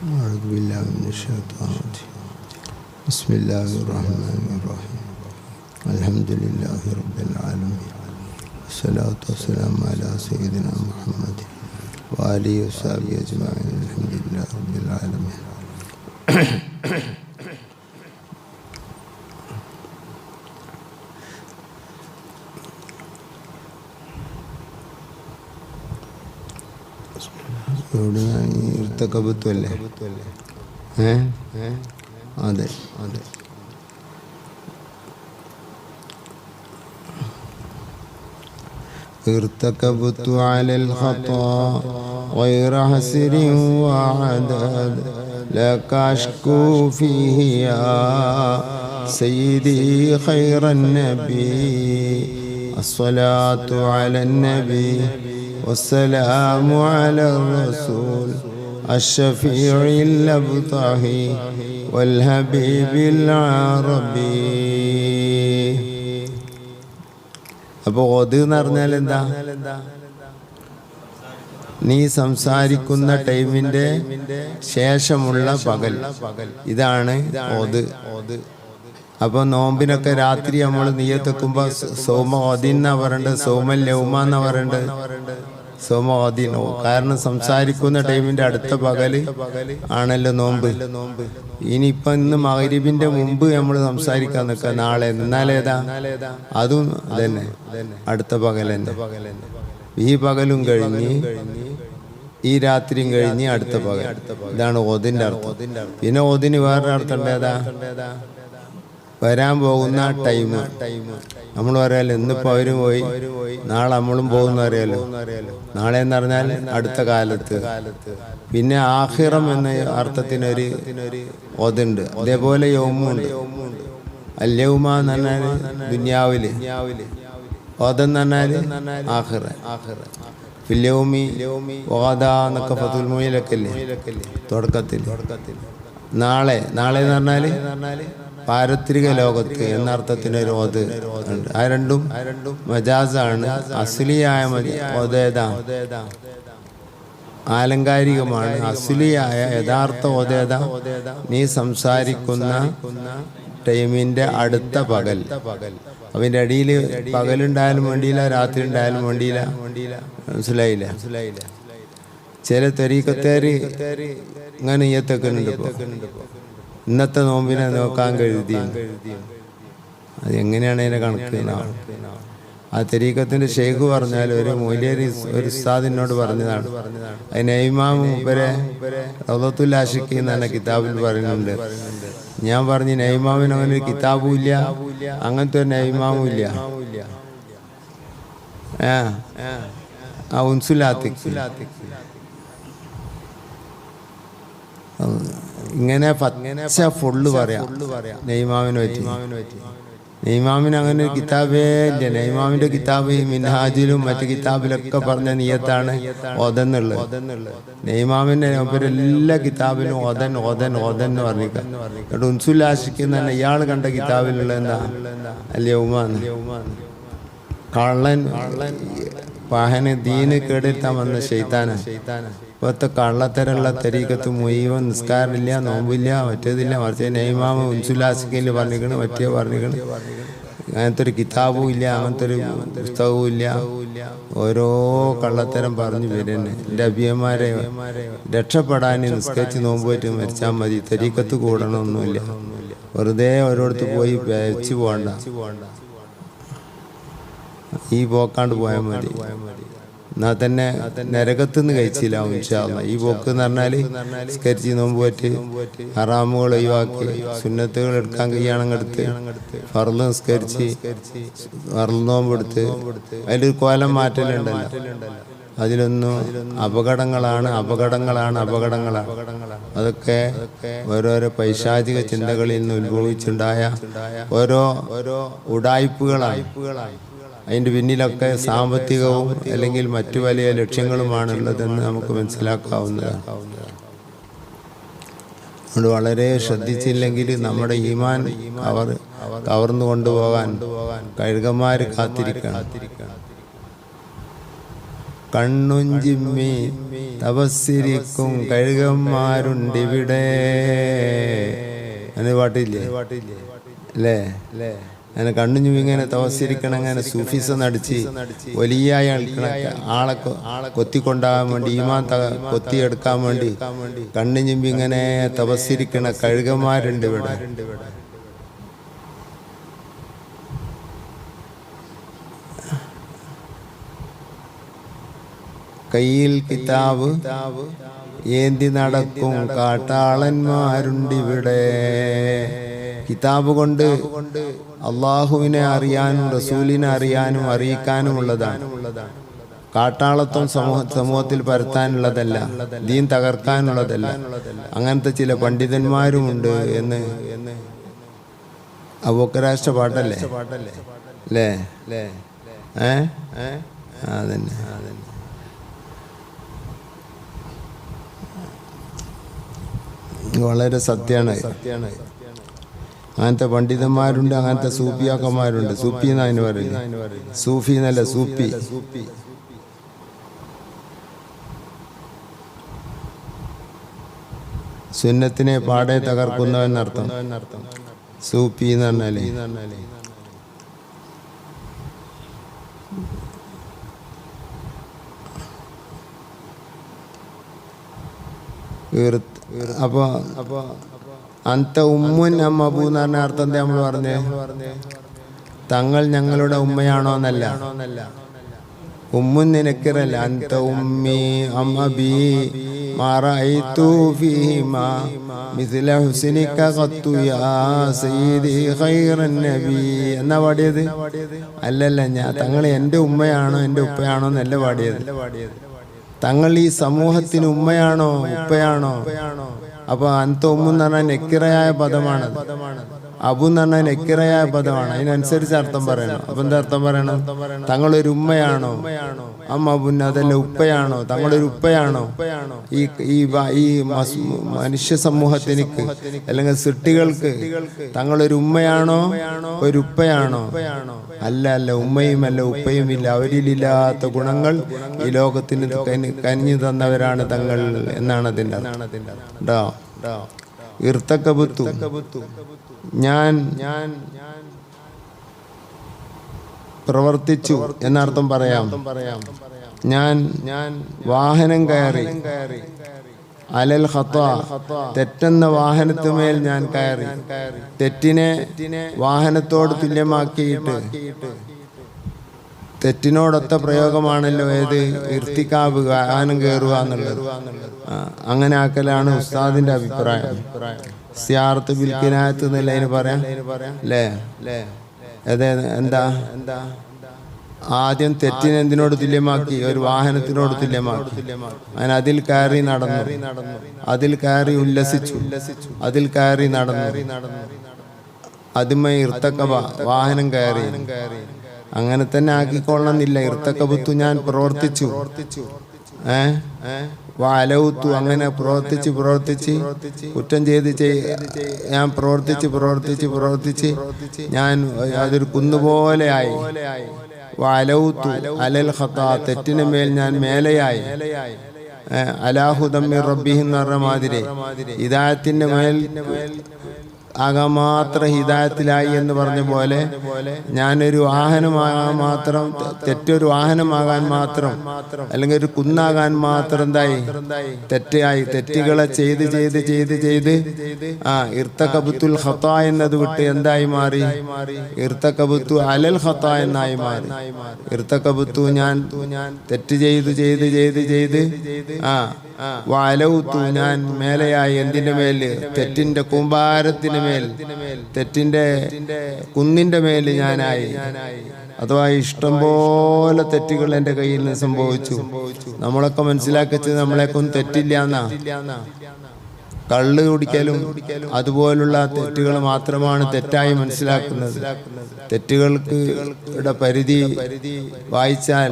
أعوذ بالله من الشيطان الرجيم. بسم الله الرحمن الرحيم. الحمد لله رب العالمين، والصلاة والسلام على سيدنا محمد وآله وصحبه أجمعين. الحمد لله رب العالمين. ഇർത്തകബത്തുല്ലേ? അതെ അതെ. ارتكبت على الخطا غير حسر وعدد لك أشكو فيه يا سيدي خير النبي. الصلاة على النبي والسلام على الرسول الشفيع الأبطحي والحبيب العربي. അപ്പോൾ ഓത് എന്ന് പറഞ്ഞാൽ എന്താ? നീ സംസാരിക്കുന്ന ടൈമിന്റെ ശേഷമുള്ള പകൽ, ഇതാണ് ഓത്. അപ്പൊ നോമ്പിനൊക്കെ രാത്രി നമ്മൾ നിയ്യത്തെക്കുമ്പോ സൗമ ഓദിന്നാ പറയണ്ടത്, സൗമൽ ലൗമ എന്നാ പറയണ്ടത്, സൗമ ഓദിനോ. കാരണം സംസാരിക്കുന്ന ടൈമിന്റെ അടുത്ത പകല് ആണല്ലോ നോമ്പ്. ഇനിയിപ്പൊ ഇന്ന് മഗ്‌രിബിന്റെ മുമ്പ് നമ്മൾ സംസാരിക്കാൻ നിൽക്കുക നാളെ, എന്നാലേതാ? അതും തന്നെ അടുത്ത പകൽ തന്നെ. ഈ പകലും കഴിഞ്ഞ് ഈ രാത്രിയും കഴിഞ്ഞ് അടുത്ത പകൽ. ഇതാണ് ഓദിന്റെ അർത്ഥം. പിന്നെ ഓദിന് വേറൊരു അർത്ഥം ഉണ്ടേതാ? വരാൻ പോകുന്ന ടൈം. നമ്മൾ പറയാലോ ഇന്നിപ്പോ അവരും പോയി നാളെ നമ്മളും പോകുന്ന അറിയാലോ. നാളെ എന്ന് പറഞ്ഞാൽ അടുത്ത കാലത്ത്. പിന്നെ ആഖിറം എന്ന അർത്ഥത്തിനൊരു ഓതുണ്ട്. അതേപോലെ യൗമുണ്ട്. അല്യൗമ എന്ന് പറഞ്ഞാൽ ദുനിയാവില്, ഓതെന്ന് പറഞ്ഞാല് ആഖിറ. ഫില്യൗമി ഓദ എന്നൊക്കെ ഫതുൽ മുഈനിലൊക്കെ അല്ലേ തുടക്കത്തിൽ. നാളെ, നാളെ എന്ന് പറഞ്ഞാല് പാരത്രിക ലോകത്ത് എന്നർത്ഥത്തിനൊരു ഓത് ഉണ്ട്. ആ രണ്ടും മജാസാണ്. അസ്ലിയായ ഓതേതാ? ആലങ്കാരികമാണ്. അസ്ലിയായ യഥാർത്ഥ ഓതേതാ? നീ സംസാരിക്കുന്ന ടൈമിന്റെ അടുത്ത പകൽ. അവന്റെ അടിയിൽ പകലുണ്ടായാലും വേണ്ടിയില്ല, രാത്രി ഉണ്ടായാലും വേണ്ടിയില്ല. മനസ്സിലായില്ല? ചില തരീഖത്തേര് ഇങ്ങനെ നിയ്യത്തൊക്കെ ഉണ്ട്. ഇന്നത്തെ നോമ്പിനെ നോക്കാൻ കരുതി. അത് എങ്ങനെയാണ് അതിന്റെ കണക്ക്? ആ തരീഖത്തിന്റെ ഷെയ്ഖ് പറഞ്ഞാൽ ഒരു മൗലവി ഒരു ഉസ്താദിനോട് പറഞ്ഞതാണ്. അതിന് ഇമാം മൂപ്പരെ റൗളത്തുൽ ആശിഖീൻ എന്ന കിതാബിൽ പറയുന്നുണ്ട്. ഞാൻ പറഞ്ഞു നൈമാമിന് അങ്ങനെ ഒരു കിതാബും ഇല്ല, അങ്ങനത്തെ ഒരു നൈമാമും ഇല്ല. ആ ഉൻസുലാത്തി ഇങ്ങനെ ഫുള്ള് പറയാം നെയ്മാമിനെ പറ്റി. നെയ്മാമിന് അങ്ങനെ ഒരു കിതാബേ ഇല്ല. നെയ്മാമിന്റെ കിതാബ് മിൻഹാജിലും മറ്റു കിതാബിലൊക്കെ പറഞ്ഞ നിയത്താണ് ഓതെന്നുള്ളത്. നെയ്മാമിന്റെ എല്ലാ കിതാബിലും ഓതൻ ഓതൻ ഓതൻ എന്ന് പറഞ്ഞിരിക്കാം. എന്നിട്ട് ഉൻസുൽ ആശിഖ് തന്നെ ഇയാൾ കണ്ട കിതാബിലുള്ള എന്താ? അല്യൗമാണ്. കള്ളൻ വാഹന ദീന് കേടെടുത്താൻ വന്ന ശൈത്താന. ഇപ്പോഴത്തെ കള്ളത്തരമുള്ള തരീഖത്ത് മുഴുവൻ നിസ്കാരമില്ല, നോമ്പില്ല, മറ്റേതില്ല, മറിച്ച് നെയ്മാമ ഉൻസുലാസിക്കയിൽ പറഞ്ഞിരിക്കണം, മറ്റേ പറഞ്ഞിരിക്കണം. അങ്ങനത്തെ ഒരു കിതാബും ഇല്ല, അങ്ങനത്തെ ഒരു പുസ്തകവും ഇല്ല. ഓരോ കള്ളത്തരം പറഞ്ഞു വരുന്നെ. എൻ്റെ അഭിയന്മാരെ രക്ഷപ്പെടാൻ നിസ്കരിച്ച് നോമ്പ് പറ്റി മരിച്ചാൽ മതി, തരീഖത്ത് കൂടണമൊന്നുമില്ല. വെറുതെ ഓരോരുത്ത് പോയി വെച്ച് പോകണ്ട, ഈ പോക്കാണ്ട് പോയാൽ മതി. എന്നാൽ തന്നെ നരകത്തുനിന്ന് കഴിച്ചില്ല ഇൻഷാ അല്ലാഹ്. ഈ പോക്ക് എന്ന് പറഞ്ഞാൽ സ്കരിച്ച് നോമ്പ് പറ്റി ഹറാമുകൾ ഒഴിവാക്കി സുന്നത്തുകൾ എടുക്കാൻ കഴിയാണെങ്കിൽ എടുത്ത് ഫർള് നിസ്കരിച്ച് ഫർള് നോമ്പെടുത്ത് അതിലൊരു കോലം മാറ്റലുണ്ടല്ലോ. അതിലൊന്നും അപകടങ്ങളാണ്. അതൊക്കെ ഓരോരോ പൈശാചിക ചിന്തകളിൽ നിന്ന് ഉത്ഭവിച്ചുണ്ടായ ഓരോ ഉഡായിപ്പുകളാണ്. അതിൻ്റെ പിന്നിലൊക്കെ സാമ്പത്തികവും അല്ലെങ്കിൽ മറ്റു വലിയ ലക്ഷ്യങ്ങളുമാണുള്ളതെന്ന് നമുക്ക് മനസ്സിലാക്കാവുന്നതാണ്. അതുകൊണ്ട് വളരെ ശ്രദ്ധിച്ചില്ലെങ്കിൽ നമ്മുടെ ഈമാൻ കവർന്നു കൊണ്ടുപോകാൻ കഴുകന്മാർ കാത്തിരിക്കണം. കണ്ണും ചിമ്മി തപസ്സിരിക്കും കഴുകന്മാരുണ്ടിവിടെ. അങ്ങനെ പാട്ടില്ലേ അല്ലേ? അങ്ങനെ കണ്ണുഞ്ഞു ഇങ്ങനെ തപസ്സിരിക്കണം, അങ്ങനെ സൂഫീസം നടിച്ച് വലിയ ആളെ കൊത്തിക്കൊണ്ടാകാൻ വേണ്ടി, ഈമാൻ കൊത്തിയെടുക്കാൻ വേണ്ടി കണ്ണുഞ്ഞുമ്പി ഇങ്ങനെ തപസ്സിരിക്കണ കഴുകന്മാരുണ്ട് ഇവിടെ. കയ്യിൽ കിതാബ് ഏന്തി നടക്കും കാട്ടാളന്മാരുണ്ടിവിടെ. കിതാബ് കൊണ്ട് അള്ളാഹുവിനെ അറിയാനും റസൂലിനെ അറിയാനും അറിയിക്കാനുമുള്ളതാണ്. കാട്ടാളത്വം സമൂഹത്തിൽ പരത്താനുള്ളതല്ല, ദീൻ തകർക്കാനുള്ളതല്ല. അങ്ങനത്തെ ചില പണ്ഡിതന്മാരുമുണ്ട് എന്ന് അബൂബക്കർ പാട്ടല്ലേ അല്ലേ? അതന്നെ. വളരെ സത്യമാണ്. അങ്ങനത്തെ പണ്ഡിതന്മാരുണ്ട്, അങ്ങനത്തെ സൂഫിയാക്കന്മാരുണ്ട്. സൂഫി എന്നതിന് പറയുന്നത്, സൂഫി എന്നല്ല സൂഫി. സുന്നത്തിനെ പാടെ തകർക്കുന്നവെന്നർത്ഥം സൂഫി എന്ന് പറഞ്ഞാലേ. അപ്പൊ അന്ത ഉമ്മുൻ അമ്മബു എന്ന് പറഞ്ഞ അർത്ഥം എന്താ നമ്മൾ പറഞ്ഞേ? തങ്ങൾ ഞങ്ങളുടെ ഉമ്മയാണോ എന്നല്ല, ഉമ്മുൻ നിനക്കിറല്ല. അന്ത ഉമ്മി അമ്മബി മാറഅയ്തു ഫീഹിമാ മിസ്ല ഹുസ്നിക ഖത്തു യാ സയ്യിദി ഖൈറൻ നബി എന്നാ പാടിയത്? അല്ലല്ല, തങ്ങൾ എൻ്റെ ഉമ്മയാണോ എൻ്റെ ഉപ്പയാണോ എന്നല്ല പാടിയത്. തങ്ങൾ ഈ സമൂഹത്തിന് ഉമ്മയാണോ ഉപ്പയാണോ? അപ്പൊ അന്ത ഉമ്മെന്ന് പറഞ്ഞാൽ നെക്കിറയായ പദമാണ്. അബു എന്ന് പറഞ്ഞാൽ നെക്കിറയായ പദമാണ്. അതിനനുസരിച്ച് അർത്ഥം പറയണം. അപ്പൊ എന്താ അർത്ഥം പറയണം? തങ്ങളൊരു ഉമ്മയാണോ? അമ്മ അബുന് അതല്ല, ഉപ്പയാണോ? തങ്ങളൊരു ഉപ്പയാണോ? ഈ മനുഷ്യ സമൂഹത്തിനിക്ക് അല്ലെങ്കിൽ സൃഷ്ടികൾക്ക് തങ്ങളൊരു ഉമ്മയാണോ ഒരു ഉപ്പയാണോ? അല്ല, ഉമ്മയുമല്ല ഉപ്പയുമില്ല. അവരിലില്ലാത്ത ഗുണങ്ങൾ ഈ ലോകത്തിന് കനിഞ്ഞു തന്നവരാണ് തങ്ങൾ എന്നാണ് അതിൻ്റെ ട്ടോ. ഇർത്തക്കബുത്തു ഞാൻ പ്രവർത്തിച്ചു എന്നർത്ഥം പറയാം. ഞാൻ വാഹനം കയറി. അലൽ ഖത്താ തെറ്റെന്ന വാഹനത്തുമേൽ ഞാൻ കയറി. തെറ്റിനെ വാഹനത്തോട് തുല്യമാക്കിയിട്ട് തെറ്റിനോടൊത്ത പ്രയോഗമാണല്ലോ ഏത്? ഇർത്തിക്കാബ്, വാഹനം കയറുക എന്നുള്ളത്. അങ്ങനെ ആക്കലാണ് ഉസ്താദിന്റെ അഭിപ്രായം. സിയാറത്ത് ബിൽ കിനായത്ത് എന്നല്ല അതിന് പറയാം അല്ലേ? എന്താ ആദ്യം തെറ്റിനെ എന്തിനോട് തുല്യമാക്കി? ഒരു വാഹനത്തിനോട് തുല്യമാക്കി. അങ്ങനെ അതിൽ കയറി നടന്നു, അതിൽ കയറി ഉല്ലസിച്ചു, അതിൽ കയറി നടന്നു. അതുമേ ഇർത്തക്കബ വാഹനം കയറി. അങ്ങനെ തന്നെ ആക്കിക്കൊള്ളണമെന്നില്ല. ഇർത്തക്കബത്തു ഞാൻ പ്രവർത്തിച്ചു, വാലൗത്തു അങ്ങനെ പ്രവർത്തിച്ച് കുറ്റം ചെയ്ത് ഞാൻ പ്രവർത്തിച്ച് ഞാൻ അതൊരു കുന്നുപോലെ ആയി. വാലൗത്തു അലൽ ഖത്താ തെറ്റിന് മേൽ ഞാൻ മേലെയായി. അലാഹുദം മിർ റബ്ബിഹി എന്ന് പറഞ്ഞ മാതിരി ഹിദായത്തിന്റെ മേൽ ആകാൻ മാത്രം ഹിദായത്തിലായി എന്ന് പറഞ്ഞ പോലെ ഞാനൊരു വാഹനമാകാൻ മാത്രം, തെറ്റൊരു വാഹനമാകാൻ മാത്രം, അല്ലെങ്കിൽ ഒരു കുന്നാകാൻ മാത്രം എന്തായി? തെറ്റായി. തെറ്റുകളെ ചെയ്ത് ഇർത്തകബുത്തുൽ ഖത്താ എന്നത് വിട്ട് എന്തായി മാറി? ഇർത്തകബുത്തു അലൽ ഖത്താ എന്നായി മാറി. ഇർത്തകബുത്തു ഞാൻ തെറ്റ് ചെയ്ത് വാലൗത്തു ഞാൻ മേലെയായി. എന്തിന്റെ മേല്? തെറ്റിന്റെ കൂമ്പാരത്തിന് മേൽ, തെറ്റിന്റെ കുന്നിന്റെ മേല് ഞാനായി. അഥവാ ഇഷ്ടം പോലെ തെറ്റുകൾ എൻ്റെ കയ്യിൽ നിന്ന് സംഭവിച്ചു. നമ്മളൊക്കെ മനസ്സിലാക്കിച്ചത് നമ്മളെക്കൊന്നും തെറ്റില്ല എന്നാ. കള്ള് കുടിക്കലും അതുപോലുള്ള തെറ്റുകൾ മാത്രമാണ് തെറ്റായി മനസ്സിലാക്കുന്നത്. തെറ്റുകൾക്ക് പരിധി വായിച്ചാൽ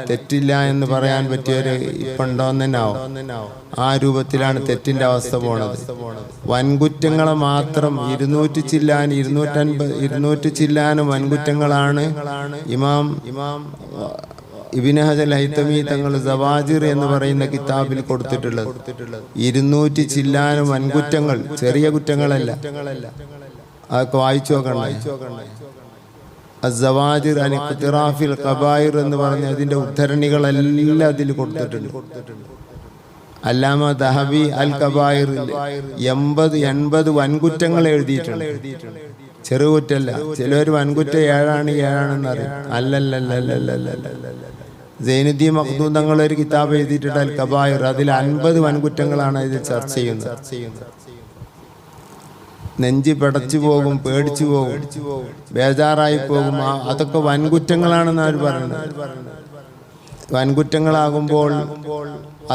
തെറ്റില്ല എന്ന് പറയാൻ പറ്റിയൊരു ഇപ്പുണ്ടോന്ന് തന്നെ ആവും. ആ രൂപത്തിലാണ് തെറ്റിന്റെ അവസ്ഥ പോണത്. വൻകുറ്റങ്ങളെ മാത്രം 200 ചില്ലാനും വൻകുറ്റങ്ങളാണ് ഇമാം ഇബ്നു ഹജർ ഹൈതമി തങ്ങൾ സവാജിർ എന്ന് പറയുന്ന കിതാബിൽ കൊടുത്തിട്ടുള്ളത് 200 ചില്ലാനം വൻകുറ്റങ്ങൾ, ചെറിയ കുറ്റങ്ങളല്ല. അതൊക്കെ വായിച്ചു നോക്കണ്ടേ. അസ്സവാജിർ അൻ ഇഖ്തിറാഫിൽ ഖബായിർ എന്ന് പറഞ്ഞ അതിന്റെ ഉദ്ധരണികളെല്ലാം അതിൽ കൊടുത്തിട്ടുണ്ട്. അല്ലാമ ദഹബി അൽ കബായിർ 80 വൻകുറ്റങ്ങൾ എഴുതിയിട്ടുണ്ട്. ചെറുകുറ്റല്ല. ചിലർ വൻകുറ്റ 7 7 അറിയും. അല്ലല്ലല്ലല്ലല്ലല്ല. സൈനുദ്ദീൻ മഖ്ദൂം തങ്ങൾ ഒരു കിതാബ് എഴുതിയിട്ടുണ്ട് അൽ കബായിർ. അതിൽ 50 വൻകുറ്റങ്ങളാണ് ഇതിൽ ചർച്ച ചെയ്യുന്നത്. നെഞ്ചി പടച്ചു പോകും, പേടിച്ചു പോകും, ബേജാറായി പോകും. അതൊക്കെ വൻകുറ്റങ്ങളാണെന്ന് അവർ പറയുന്നത്. വൻകുറ്റങ്ങളാകുമ്പോൾ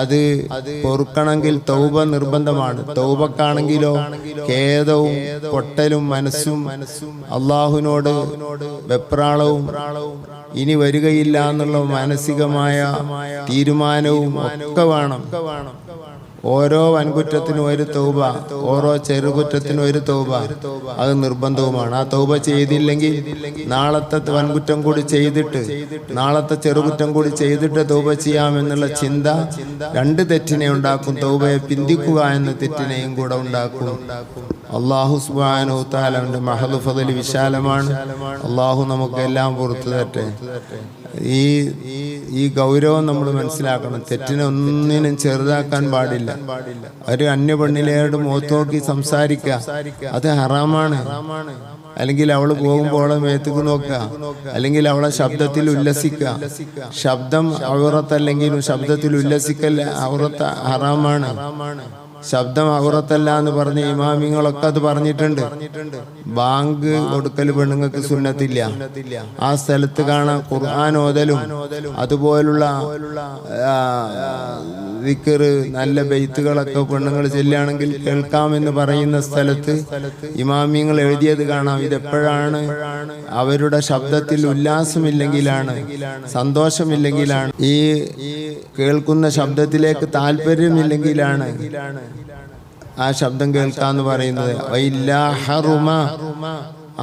അത് പൊറുക്കണമെങ്കിൽ തൗബ നിർബന്ധമാണ്. തൗബക്കാണെങ്കിലോ ഖേദവും പൊട്ടലും മനസ്സും അള്ളാഹുവിനോട് വെപ്രാളവും ഇനി വരികയില്ല എന്നുള്ള മാനസികമായ തീരുമാനവും ഒക്കെ വേണം. ഓരോ വൻകുറ്റത്തിനും ഒരു തൗബ, ഓരോ ചെറുകുറ്റത്തിനും ഒരു തൗബ, അത് നിർബന്ധവുമാണ്. ആ തൗബ ചെയ്തില്ലെങ്കിൽ നാളത്തെ വൻകുറ്റം കൂടി ചെയ്തിട്ട് നാളത്തെ ചെറുകുറ്റം കൂടി ചെയ്തിട്ട് തൗബ ചെയ്യാമെന്നുള്ള ചിന്ത 2 തെറ്റിനെ ഉണ്ടാക്കും. തൗബയെ പിന്തിക്കുക എന്ന തെറ്റിനെയും കൂടെ ഉണ്ടാക്കും. അല്ലാഹു സുബ്ഹാനഹു തആലയുടെ മഹദ് ഫദൽ വിശാലമാണ്. അല്ലാഹു നമുക്ക് എല്ലാം പുറത്തു തരട്ടെ. ഈ ഗൗരവം നമ്മൾ മനസ്സിലാക്കണം. തെറ്റിനെ ഒന്നിനും ചെറുതാക്കാൻ പാടില്ല. ഒരു അന്യ പെണ്ണിലേട് മുഖത്ത് നോക്കി സംസാരിക്കുക, അത് ഹറാമാണ്. അല്ലെങ്കിൽ അവള് പോകുമ്പോൾ അവളെ മേത്തേക്ക് നോക്കുക, അല്ലെങ്കിൽ അവളെ ശബ്ദത്തിൽ ഉല്ലസിക്കുക. ശബ്ദം ഔറത്തല്ലെങ്കിലും ശബ്ദത്തിൽ ഉല്ലസിക്കൽ ഔറത്ത് ഹറാമാണ്. ശബ്ദം ഔറത്തല്ല എന്ന് പറഞ്ഞ ഇമാമിങ്ങളൊക്കെ അത് പറഞ്ഞിട്ടുണ്ട്. ബാങ്ക് കൊടുക്കൽ പെണ്ണുങ്ങൾക്ക് സുന്നത്തില്ല. ആ സ്ഥലത്ത് കാണാൻ ഖുർആൻ ഓതലും അതുപോലുള്ള ദിക്റ് നല്ല ബെയ്ത്തുകളൊക്കെ പെണ്ണുങ്ങൾ ചെല്ലുകയാണെങ്കിൽ കേൾക്കാമെന്ന് പറയുന്ന സ്ഥലത്ത് ഇമാമിങ്ങൾ എഴുതിയത് കാണാം. ഇതെപ്പോഴാണ്? അവരുടെ ശബ്ദത്തിൽ ഉല്ലാസമില്ലെങ്കിലാണ്, സന്തോഷമില്ലെങ്കിലാണ്, ഈ കേൾക്കുന്ന ശബ്ദത്തിലേക്ക് താല്പര്യമില്ലെങ്കിലാണ് ആ ശബ്ദം കേൾക്കാന്ന് പറയുന്നത്.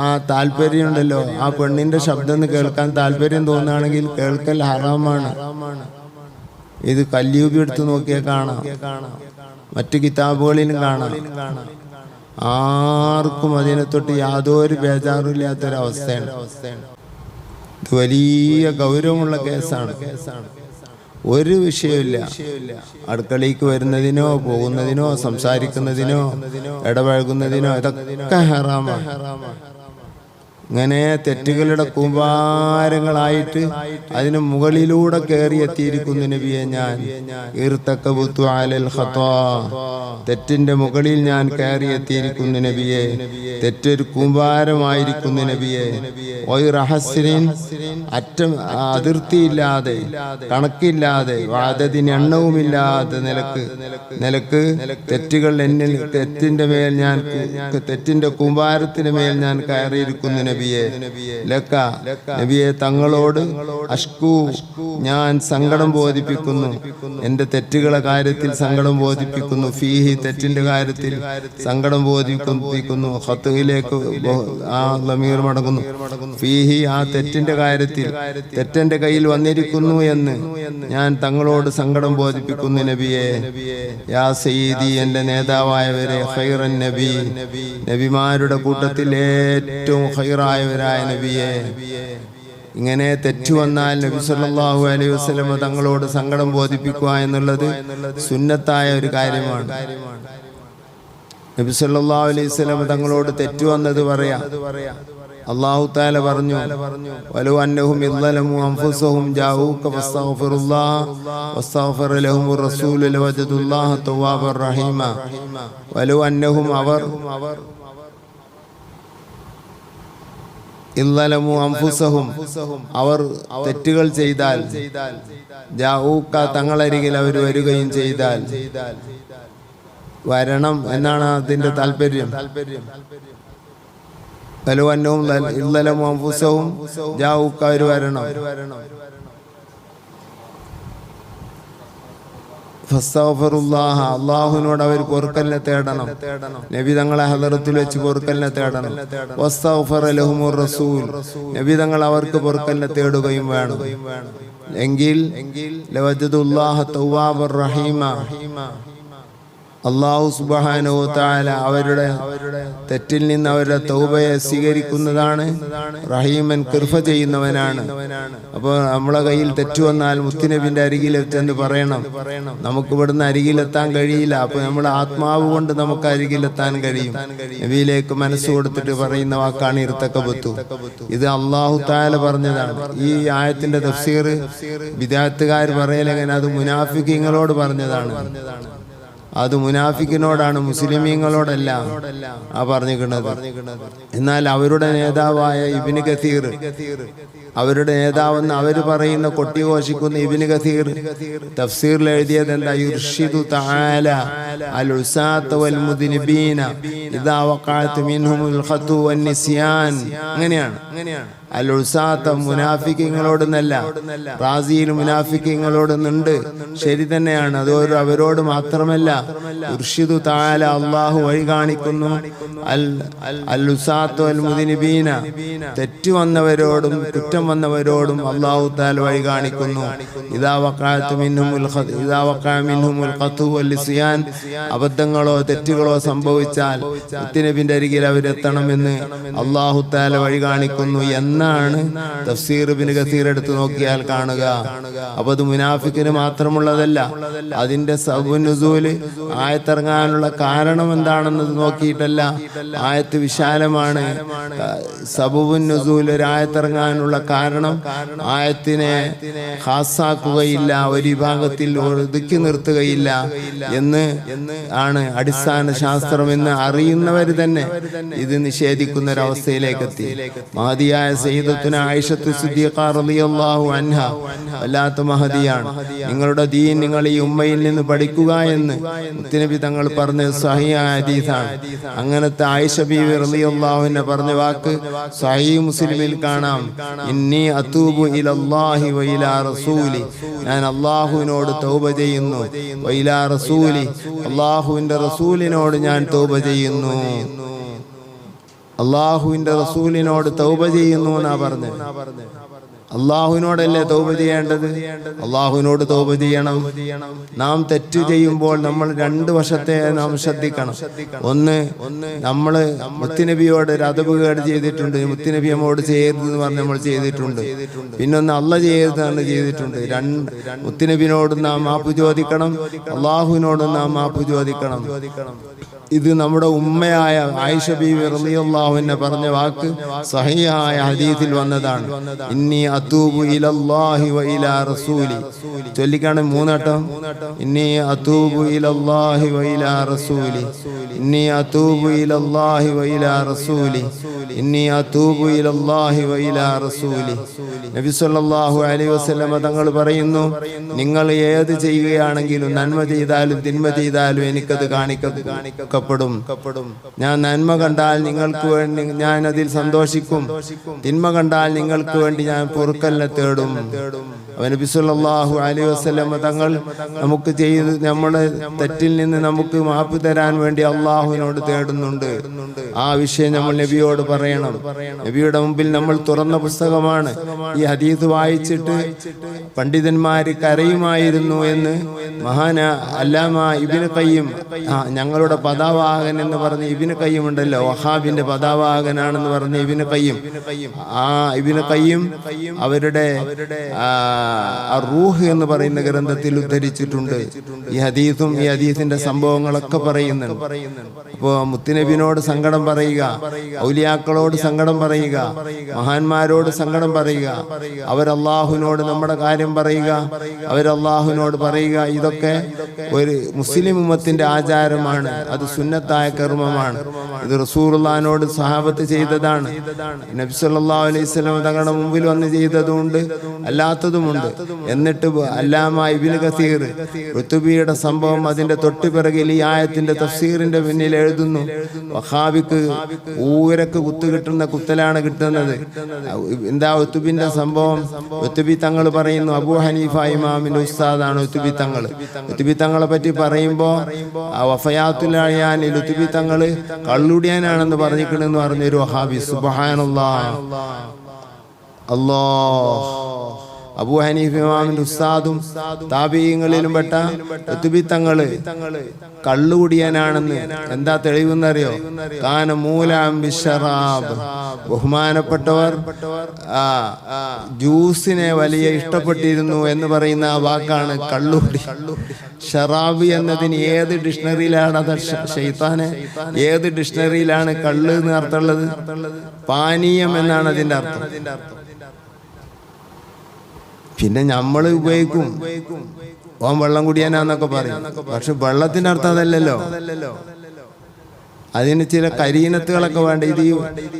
ആ താല്പര്യം ഉണ്ടല്ലോ, ആ പെണ്ണിന്റെ ശബ്ദം കേൾക്കാൻ താല്പര്യം തോന്നുകയാണെങ്കിൽ കേൾക്കൽ ഹറാമാണ്. ഇത് കല്യൂബി എടുത്ത് നോക്കിയാൽ കാണാം, മറ്റു കിതാബുകളിലും കാണാം. ആർക്കും അതിനെ തൊട്ട് യാതൊരു ബേജാറില്ലാത്തൊരവസ്ഥയാണ്. ഇത് വലിയ ഗൗരവമുള്ള കേസാണ്. ഒരു വിഷയമില്ല. അടുക്കളയ്ക്ക് വരുന്നതിനോ പോകുന്നതിനോ സംസാരിക്കുന്നതിനോ ഇടപഴകുന്നതിനോ ഇതൊക്കെ ഹറാമാണ്. ഇങ്ങനെ തെറ്റുകളുടെ കൂമ്പാരങ്ങളായിട്ട് അതിന് മുകളിലൂടെ കയറി എത്തിയിരിക്കുന്നു നബിയെ. ഞാൻ ഇർതകബതു അലൽ ഖതാ, തെറ്റിന്റെ മുകളിൽ ഞാൻ കയറി എത്തിയിരിക്കുന്നു നബിയെ. തെറ്റൊരു കൂമ്പാരമായിരിക്കുന്നു നബിയെ. വൈറഹസ്രിൻ, അറ്റം അതിർത്തിയില്ലാതെ കണക്കില്ലാതെ വാദത്തിന് എണ്ണവുമില്ലാതെ നിലക്ക് തെറ്റുകൾ എന്നിൽ, തെറ്റിന്റെ മേൽ ഞാൻ, തെറ്റിന്റെ കൂമ്പാരത്തിന് മേൽ ഞാൻ കയറിയിരിക്കുന്നു നബിയെ. ലക്ക നബിയെ, തങ്ങളോട് അഷ്കു, ഞാൻ സങ്കടം ബോധിപ്പിക്കുന്നു. എന്റെ തെറ്റുകളെ കാര്യത്തിൽ സങ്കടം ബോധിപ്പിക്കുന്നു. ഫീഹി, തെറ്റിന്റെ കാര്യത്തിൽ സങ്കടം ബോധിപ്പിക്കുന്നു. ഖത്തുഹിലേക്ക് ആ ലമീർ മടങ്ങുന്നു. ഫീഹി, ആ തെറ്റിന്റെ കാര്യത്തിൽ തെറ്റെന്റെ കയ്യിൽ വന്നിരിക്കുന്നു എന്ന് ഞാൻ തങ്ങളോട് സങ്കടം ബോധിപ്പിക്കുന്നു നബിയെ. യാ സയ്യിദി, എന്റെ നേതാവായവരെ, ഖൈറൻ നബി, നബിമാരുടെ കൂട്ടത്തിൽ ഏറ്റവും ഖൈറായവരായ നബിയെ. ഇങ്ങനെ തെറ്റു വന്നാൽ നബി സല്ലല്ലാഹു അലൈഹി വസല്ലം തങ്ങളോട് സങ്കടം ബോധിപ്പിക്കുക എന്നുള്ളത് സുന്നത്തായ ഒരു കാര്യമാണ്. നബി സല്ലല്ലാഹു അലൈഹി വസല്ലം തങ്ങളോട് തെറ്റു വന്നത് പറയാം. അല്ലാഹു തആല പറഞ്ഞു, വലൗ അന്നഹും ഇദ്ലമു അൻഫുസഹും ജാഊക ഫസ്തഗ്ഫിറുല്ലാഹ വസ്തഗ്ഫറ ലഹുമുർ റസൂലു ലവജദുല്ലാഹ തവ്വാബർ റഹീമ. വലൗ അന്നഹും, ഇദ്ലമു അൻഫുസഹും, അവർ തെറ്റുകൾ ചെയ്താൽ, ജാഊക, തങ്ങളരികിൽ അവർ വരികയും ചെയ്താൽ, വരണം എന്നാണ് അതിന്റെ താല്പര്യം. വലൗ അന്നഹും ഇദ്ലമു അൻഫുസഹും ജാഊക, അവർ വരണം. ഫസ്തഗ്ഫിറുല്ലാഹ, അല്ലാഹുവിനോട് അവർ പൊറുക്കലിനെ തേടണം. നബി തങ്ങളെ ഹദറത്തിൽ വെച്ച് പൊറുക്കലിനെ തേടണം. വസ്തഗ്ഫറ ലഹുമുർ റസൂൽ, നബി തങ്ങൾ അവർക്ക് പൊറുക്കലിനെ തേടുകയും വേണം. എങ്കിൽ ലവജദുല്ലാഹ തവ്വാബർ റഹീമ, അല്ലാഹു സുബ്ഹാനഹു വ തആല അവരുടെ തെറ്റിൽ നിന്ന് അവരുടെ തൗബയെ സ്വീകരിക്കുന്നതാണ്. റഹീമൻ കൃപ ചെയ്യുന്നവനാണ്. അപ്പോൾ നമ്മളെ കയ്യിൽ തെറ്റ് വന്നാൽ മുത്തുനബിന്റെ അരികിലെത്തെന്ന് പറയണം. നമുക്ക് ഇവിടുന്ന് അരികിലെത്താൻ കഴിയില്ല. അപ്പോൾ നമ്മുടെ ആത്മാവ് കൊണ്ട് നമുക്ക് അരികിലെത്താൻ കഴിയും. നബിയിലേക്ക് മനസ്സ് കൊടുത്തിട്ട് പറയുന്ന വാക്കാണ് ഇർതഖബതു. ഇത് അല്ലാഹു തആല പറഞ്ഞതാണ്. ഈ ആയത്തിന്റെ തഫ്സീർ ബിദഅത്തുകാർ പറയലെങ്ങനെ അത് മുനാഫിഖീങ്ങളോട് പറഞ്ഞതാണ്. അത് മുനാഫിക്കിനോടാണ്, മുസ്ലിമീങ്ങളോടല്ല പറഞ്ഞിരിക്കുന്നത്. എന്നാൽ അവരുടെ നേതാവായ ഇബ്നു കസീർ, അവരുടെ നേതാവെന്ന് അവർ പറയുന്ന കൊട്ടിഘോഷിക്കുന്ന ഇബ്നു കസീർ തഫ്സീറിൽ എഴുതിയത് എന്താ? യുർഷിദു തആല അൽ ഉസാത വൽ മുദ്നിബീന ഇദാ വഖഅത മിൻഹുൽ ഖതു വൻ നിസ്യാൻ. അങ്ങനെയാണ്. അൽ ഉസാത്ത മുനാഫിക്കങ്ങളോടൊന്നല്ല, റാസിയിൽ മുനാഫിക്കങ്ങളോടൊന്നുണ്ട്. ശരി തന്നെയാണ്. അത് അവരോട് മാത്രമല്ല, ഉർഷിദു തആല അല്ലാഹു വഴി കാണിക്കുന്നു. അൽ ഉസാത്ത വൽ മുദ്നിബീന, തെറ്റു വന്നവരോടും കുറ്റം വന്നവരോടും അല്ലാഹു തആല വഴി കാണിക്കുന്നു. ഇദാ വഖഅത മിൻഹുൽ ഖതു വൽ നിസ്യാൻ, അബദ്ധങ്ങളോ തെറ്റുകളോ സംഭവിച്ചാൽ മുത്തുനബിന്റെ അരികിൽ അവരെത്തണമെന്ന് അല്ലാഹു തആല വഴി കാണിക്കുന്നു എന്നാണ് തഫ്സീർ ഇബ്നു കസീർ എടുത്തു നോക്കിയാൽ കാണുക. അപ്പൊ അത് മുനാഫിക്കിന് മാത്രമുള്ളതല്ല. അതിന്റെ സബബുൻ നുസൂൽ, ആയത്തിറങ്ങാനുള്ള കാരണം എന്താണെന്നത് നോക്കിയിട്ടല്ല. ആയത്ത് വിശാലമാണ്. സബബുൻ നുസൂൽ, ഒരു ആയത്തിറങ്ങാനുള്ള കാരണം ആയത്തിനെ ഖാസാക്കുകയില്ല, ഒരു വിഭാഗത്തിൽ ഒതുക്കി നിർത്തുകയില്ല എന്ന് ആണ് അടിസ്ഥാന ശാസ്ത്രം എന്ന് അറിയുന്നവർ തന്നെ ഇത് നിഷേധിക്കുന്ന ഒരവസ്ഥയിലേക്ക് എത്തി. മഹദിയായ സയ്യിദത്തുന ആയിഷത്തു സിദ്ദീഖ റളിയല്ലാഹു അൻഹ വല്ലാത്ത മഹദിയാണ്. നിങ്ങളുടെ ദീൻ നിങ്ങൾ ഈ ഉമ്മയിൽ നിന്ന് പഠിക്കുക എന്ന് മുത്തുനബി തങ്ങൾ പറഞ്ഞ സ്വഹീഹായ ഹദീസാണ്. അങ്ങനത്തെ ആയിഷ ബീവി റളിയല്ലാഹു അൻഹ പറഞ്ഞ വാക്ക് സ്വഹീഹ് മുസ്ലിമിൽ കാണാം. ഇന്നി അതൂബു ഇലല്ലാഹി വ ഇലാ റസൂലി, ഞാൻ അല്ലാഹുവിനോട് തൗബ ചെയ്യുന്നു. വ ഇലാ റസൂലി, അല്ലാഹുവിന്റെ റസൂലിനോട് ഞാൻ തൗബ ചെയ്യുന്നു. അള്ളാഹുവിന്റെ റസൂലിനോട് തൗബ ചെയ്യുന്നു എന്നാ പറഞ്ഞത്. അള്ളാഹുവിനോടല്ലേ തൗബ ചെയ്യേണ്ടത്? അള്ളാഹുവിനോട് തൗബ ചെയ്യണം. നാം തെറ്റ് ചെയ്യുമ്പോൾ നമ്മൾ രണ്ട് വശത്തെ നാം ശ്രദ്ധിക്കണം. ഒന്ന്, നമ്മൾ മുത്തുനബിയോട് ഒരു അദബ് കേട് ചെയ്തിട്ടുണ്ട്, മുത്തുനബി നമ്മോട് ചെയ്യരുതെന്ന് പറഞ്ഞ് നമ്മൾ ചെയ്തിട്ടുണ്ട്. പിന്നൊന്ന് അള്ള ചെയ്യരുതെന്ന് ചെയ്തിട്ടുണ്ട്. മുത്തുനബിനോട് നാം മാപ്പ് ചോദിക്കണം, അള്ളാഹുവിനോട് നാം മാപ്പ് ചോദിക്കണം. ഇത് നമ്മുടെ ഉമ്മയായ ആയിഷ ബീവി റളിയല്ലാഹു അൻഹ പറഞ്ഞ വാക്ക് സഹീഹായ ഹദീസിൽ വന്നതാണ്. ഇന്നി അതൂബു ഇലല്ലാഹി വ ഇലാ റസൂലി. ചൊല്ലിക്കാണ് മൂന്നട്ടം. ഇന്നി അതൂബു ഇലല്ലാഹി വ ഇലാ റസൂലി, ഇന്നി അതൂബു ഇലല്ലാഹി വ ഇലാ റസൂലി, ഇന്നി അതൂബു ഇലല്ലാഹി വ ഇലാ റസൂലി. നബി സല്ലല്ലാഹു അലൈഹി വസല്ലം തങ്ങൾ പറയുന്നു, നിങ്ങൾ ഏത് ചെയ്യുകയാണെങ്കിലും, നന്മ ചെയ്താലും തിന്മ ചെയ്താലും എനിക്കത് കാണിക്കപ്പെടും. ഞാൻ നന്മ കണ്ടാൽ നിങ്ങൾക്ക് വേണ്ടി ഞാൻ അതിൽ സന്തോഷിക്കും, തിന്മ കണ്ടാൽ നിങ്ങൾക്ക് വേണ്ടി ഞാൻ പൊറുക്കലിനെ തേടും. നബി സല്ലല്ലാഹു അലൈഹി വസല്ലം തങ്ങൾ നമുക്ക് ചെയ്ത് നമ്മുടെ തെറ്റിൽ നിന്ന് നമുക്ക് മാപ്പ് തരാൻ വേണ്ടി അള്ളാഹുവിനോട് തേടുന്നുണ്ട്. ആ വിഷയം നമ്മൾ നബിയോട് പറയണം. നബിയുടെ മുമ്പിൽ നമ്മൾ തുറന്ന പുസ്തകമാണ്. ഈ ഹദീസ് വായിച്ചിട്ട് പണ്ഡിതന്മാര് കരയുമായിരുന്നു എന്ന് മഹാന അല്ലാമ ഇബ്നു ഖയ്യിം, ഞങ്ങളുടെ പദാവാഹകൻ എന്ന് പറഞ്ഞ ഇബ്നു ഖയ്യിം ഉണ്ടല്ലോ, വഹാബിന്റെ പദാവാഹകനാണെന്ന് പറഞ്ഞ ഇബ്നു ഖയ്യിം, ആ ഇബ്നു ഖയ്യിം അവരുടെ റൂഹ് എന്ന് പറയുന്ന ഗ്രന്ഥത്തിൽ ഉദ്ധരിച്ചിട്ടുണ്ട്. ഈ ഹദീസും ഈ ഹദീസിന്റെ സംഭവങ്ങളൊക്കെ പറയുന്നുണ്ട്. അപ്പോ മുത്തുനബിനോട് സങ്കടം പറയുക, ഔലിയാക്കളോട് സങ്കടം പറയുക, മഹാന്മാരോട് സങ്കടം പറയുക, അവരല്ലാഹുവിനോട് നമ്മുടെ കാര്യം പറയുക, അവരല്ലാഹുവിനോട് പറയുക, ഇതൊക്കെ ഒരു മുസ്ലിം ഉമ്മത്തിന്റെ ആചാരമാണ്. അത് സുന്നത്തായ കർമ്മമാണ്. ഇത് റസൂലുള്ളാഹിനോട് സഹാബത്ത് ചെയ്തതാണ്. നബി സല്ലല്ലാഹു അലൈഹി വസല്ലം തങ്ങളുടെ മുമ്പിൽ വന്ന് ചെയ്തതുമുണ്ട്, അല്ലാത്തതുമുണ്ട്. എന്നിട്ട് അല്ലാമ ഇബ്നു കസീർ റുതുബിയുടെ സംഭവം അതിന്റെ തൊട്ടുപിറകിൽ ഈ ആയത്തിന്റെ തഫ്സീറിന്റെ പിന്നിൽ എഴുതുന്നു. വഹാബിക്ക് ഊരക്ക് കുത്തു കിട്ടുന്ന കുത്തലാണ് കിട്ടുന്നത്. എന്താ ഉത്തുബിന്റെ സംഭവം? ഉത്തുബി തങ്ങൾ പറയുന്നു, അബൂ ഹനീഫ ഇമാമിന്റെ ഉസ്താദാണ് ഉത്തുബി തങ്ങൾ. ഉത്തുബി തങ്ങളെ പറ്റി പറയുമ്പോ വഫയാത്തുൽ അയാനിൽ ഉത്തുബി തങ്ങള് കള്ളുടിയാനാണെന്ന് പറഞ്ഞിട്ടുണ്ടെന്ന് പറഞ്ഞൊരു വഹാബി. സുബ്ഹാനല്ലാഹ്, അല്ലാഹ് അബൂ ഹനീഫ ഇമാമിന്റെ ഉസ്താദും താബീങ്ങളിലും പെട്ട ഉത്ബി തങ്ങള് കള്ളുകുടിയനാണെന്ന് എന്താ തെളിവെന്നറിയോ? കാന മൂലം ബിശറാബ്, ബഹുമാനപ്പെട്ടവർ ജ്യൂസിനെ വലിയ ഇഷ്ടപ്പെട്ടിരുന്നു എന്ന് പറയുന്ന ആ വാക്കാണ് കള്ളുകുടി. ഷറാബ് എന്നതിന് ഏത് ഡിക്ഷണറിയിലാണ് അത് ശൈത്താനെ? ഏത് ഡിക്ഷണറിയിലാണ് കള്ള് എന്ന് അർത്ഥമുള്ളത്? പാനീയം എന്നാണ് അതിന്റെ അർത്ഥം. പിന്നെ നമ്മൾ ഉപയോഗിക്കും ഓൻ വെള്ളം കുടിയാനാന്നൊക്കെ പറയും. പക്ഷെ വെള്ളത്തിന്റെ അർത്ഥം അതല്ലല്ലോ. അതിന് ചില കരീനത്തുകളൊക്കെ വേണ്ട. ഇത്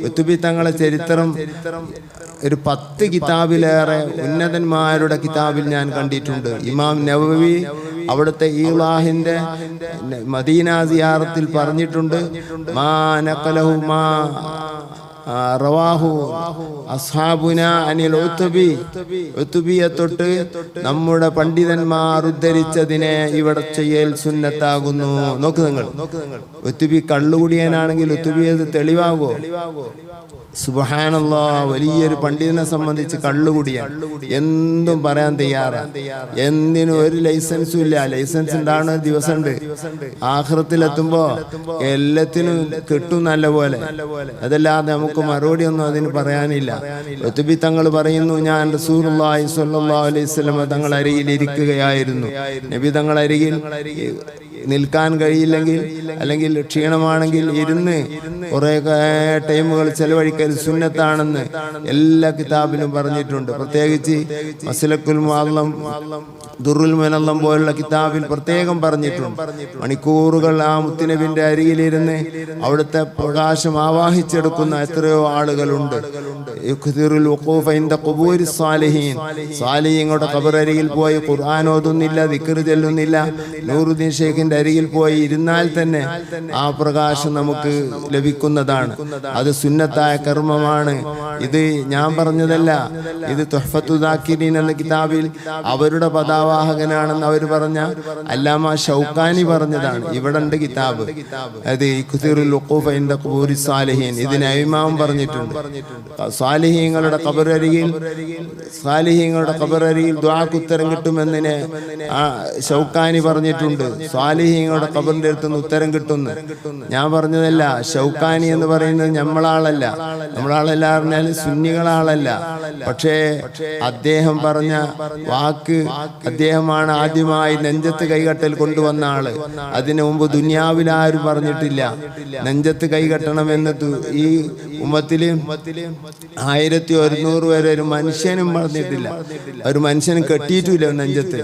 ഉത്ബി തങ്ങളെ ചരിത്രം ഒരു 10 കിതാബിലേറെ ഉന്നതന്മാരുടെ കിതാബിൽ ഞാൻ കണ്ടിട്ടുണ്ട്. ഇമാം നവവി അവിടുത്തെ ഈളാഹിന്റെ മദീന സിയാറത്തിൽ പറഞ്ഞിട്ടുണ്ട്, മാ നഖലഹു മാ റവാഹു അസ്ഹാബുന അനിൽ ഉത്ബിയെ തൊട്ട് നമ്മുടെ പണ്ഡിതന്മാർ ഉദ്ധരിച്ചതിനെ ഇവിടെ ചെയ്യൽ സുന്നത്താകുന്നു. നോക്ക് നിങ്ങൾ, ഉത്ബി കള്ളുകുടിയനാണെങ്കിൽ ഉത്ബി അത് തെളിവാകോ? സുബ്ഹാനല്ലാഹ്, വലിയൊരു പണ്ഡിതനെ സംബന്ധിച്ച് കള്ളുകുടിയാൻ എന്തും പറയാൻ തയ്യാറാണ്. എന്തിനും ഒരു ലൈസൻസും ഇല്ല. ലൈസൻസ് ഉണ്ടാകുന്ന ദിവസമുണ്ട്. ആഖിറത്തിലെത്തുമ്പോ എല്ലാത്തിനും കിട്ടും നല്ല പോലെ. അതല്ലാതെ നമുക്ക് മറുപടി ഒന്നും അതിന് പറയാനില്ല. ഉത്ബി തങ്ങൾ പറയുന്നു, ഞാൻ റസൂലുള്ളാഹി സ്വല്ലല്ലാഹു അലൈഹി വസല്ലം തങ്ങൾ അരികിൽ ഇരിക്കുകയായിരുന്നു. നബി തങ്ങൾ അരികിൽ നിൽക്കാൻ കഴിയില്ലെങ്കിൽ അല്ലെങ്കിൽ ക്ഷീണമാണെങ്കിൽ ഇരുന്ന് കുറെ ടൈമുകൾ ചെലവഴിക്കൽ സുന്നത്താണെന്ന് എല്ലാ കിതാബിലും പറഞ്ഞിട്ടുണ്ട്. പ്രത്യേകിച്ച് മസ്ലക്കുൽ മുഅല്ലം, ദുറുൽ മുനല്ലം പോലുള്ള കിതാബിൽ പ്രത്യേകം പറഞ്ഞിട്ടുണ്ട്. മണിക്കൂറുകൾ ആ മുത്തുനബിന്റെ അരികിലിരുന്ന് അവിടുത്തെ പ്രകാശം ആവാഹിച്ചെടുക്കുന്ന എത്രയോ ആളുകളുണ്ട്. സാലിഹീങ്ങളുടെ ഖബറരികിൽ പോയി ഖുർആൻ ഓതുന്നില്ല, ദിക്ർ ചൊല്ലുന്നില്ല. നൂറുദ്ദീൻ ഷെയ്ഖിന്റെ അരികിൽ പോയി ഇരുന്നാൽ തന്നെ ആ പ്രകാശം നമുക്ക് ലഭിക്കുന്നതാണ്. അത് സുന്നത്തായ കർമ്മമാണ്. ഇത് ഞാൻ പറഞ്ഞതല്ല, ഇത് തുഹ്ഫത്തു ദാക്കിരീൻ എന്ന കിതാബിൽ അവരുടെ പദാവാഹകനാണെന്ന് അവർ പറഞ്ഞ അല്ലാമ ഷൗക്കാനി പറഞ്ഞതാണ്. ഇവിടെ ഉണ്ട് കിതാബ്, അത് ഇഖ്തിറുൽ വുഖൂഫ് ഇൻദ ഖുബൂരി സാലിഹീൻ. ഇതിന് ഇമാം പറഞ്ഞിട്ടുണ്ട്, സാലിഹീങ്ങളുടെ ഖബറരികിൽ ദുആക്ക് ഉത്തരം കിട്ടുമെന്നതിനെ ഷൗക്കാനി പറഞ്ഞിട്ടുണ്ട്. സാലിഹീങ്ങളുടെ ഖബറിന്റെ അടുത്തുനിന്ന് ഉത്തരം കിട്ടുന്നു. ഞാൻ പറഞ്ഞതല്ല. ഷൗക്കാനി എന്ന് പറയുന്നത് നമ്മളാളല്ല പറഞ്ഞാൽ സുന്നികളാളല്ല. പക്ഷേ അദ്ദേഹം പറഞ്ഞ വാക്ക്, അദ്ദേഹമാണ് ആദ്യമായി നെഞ്ചത്ത് കൈകെട്ടൽ കൊണ്ടുവന്ന ആള്. അതിനു മുമ്പ് ദുനിയാവിൽ ആരും പറഞ്ഞിട്ടില്ല നെഞ്ചത്ത് കൈകെട്ടണമെന്ന്. ഈ ഉമ്മത്തില് 1100 വരെ ഒരു മനുഷ്യനും പറഞ്ഞിട്ടില്ല. ഒരു മനുഷ്യനും കെട്ടിയിട്ടില്ല നെഞ്ചത്ത്.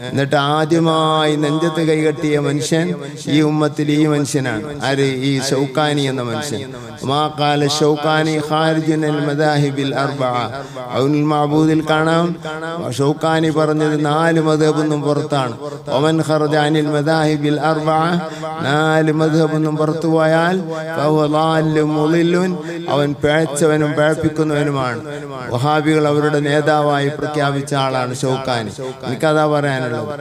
എന്നിട്ട് ആദ്യമായി നെഞ്ചത്ത് കൈകെട്ടിയ മനുഷ്യൻ ഈ ഉമ്മത്തിൽ ഈ മനുഷ്യനാണ്. ആര്? ഈ ഷൗക്കാനി എന്ന മനുഷ്യൻ. മാഖാല ഷൗക്കാനി ഖാരിജുൻ അൽ മദാഹിബിൽ അർബഅ. ഔനുൽ മഅബൂദിൽ കാണാം, ഷൗക്കാനി പറഞ്ഞത് 4 മദ്ഹബൊന്നും പുറത്താണ്. ഒമൻ ഖറജ അനിൽ മദാഹിബിൽ അർബഅ, 4 മദ്ഹബൊന്നും പുറത്തു പോയാൽ ഫഹുവ ളാല്ലുൻ മുളില്ലുൻ, അവൻ പിഴച്ചവനും പിഴപ്പിക്കുന്നവനുമാണ്. വഹാബികൾ അവരുടെ നേതാവായി പ്രഖ്യാപിച്ച ആളാണ് ഷൗക്കാനി. എനിക്കതാ പറയാനുള്ളത്.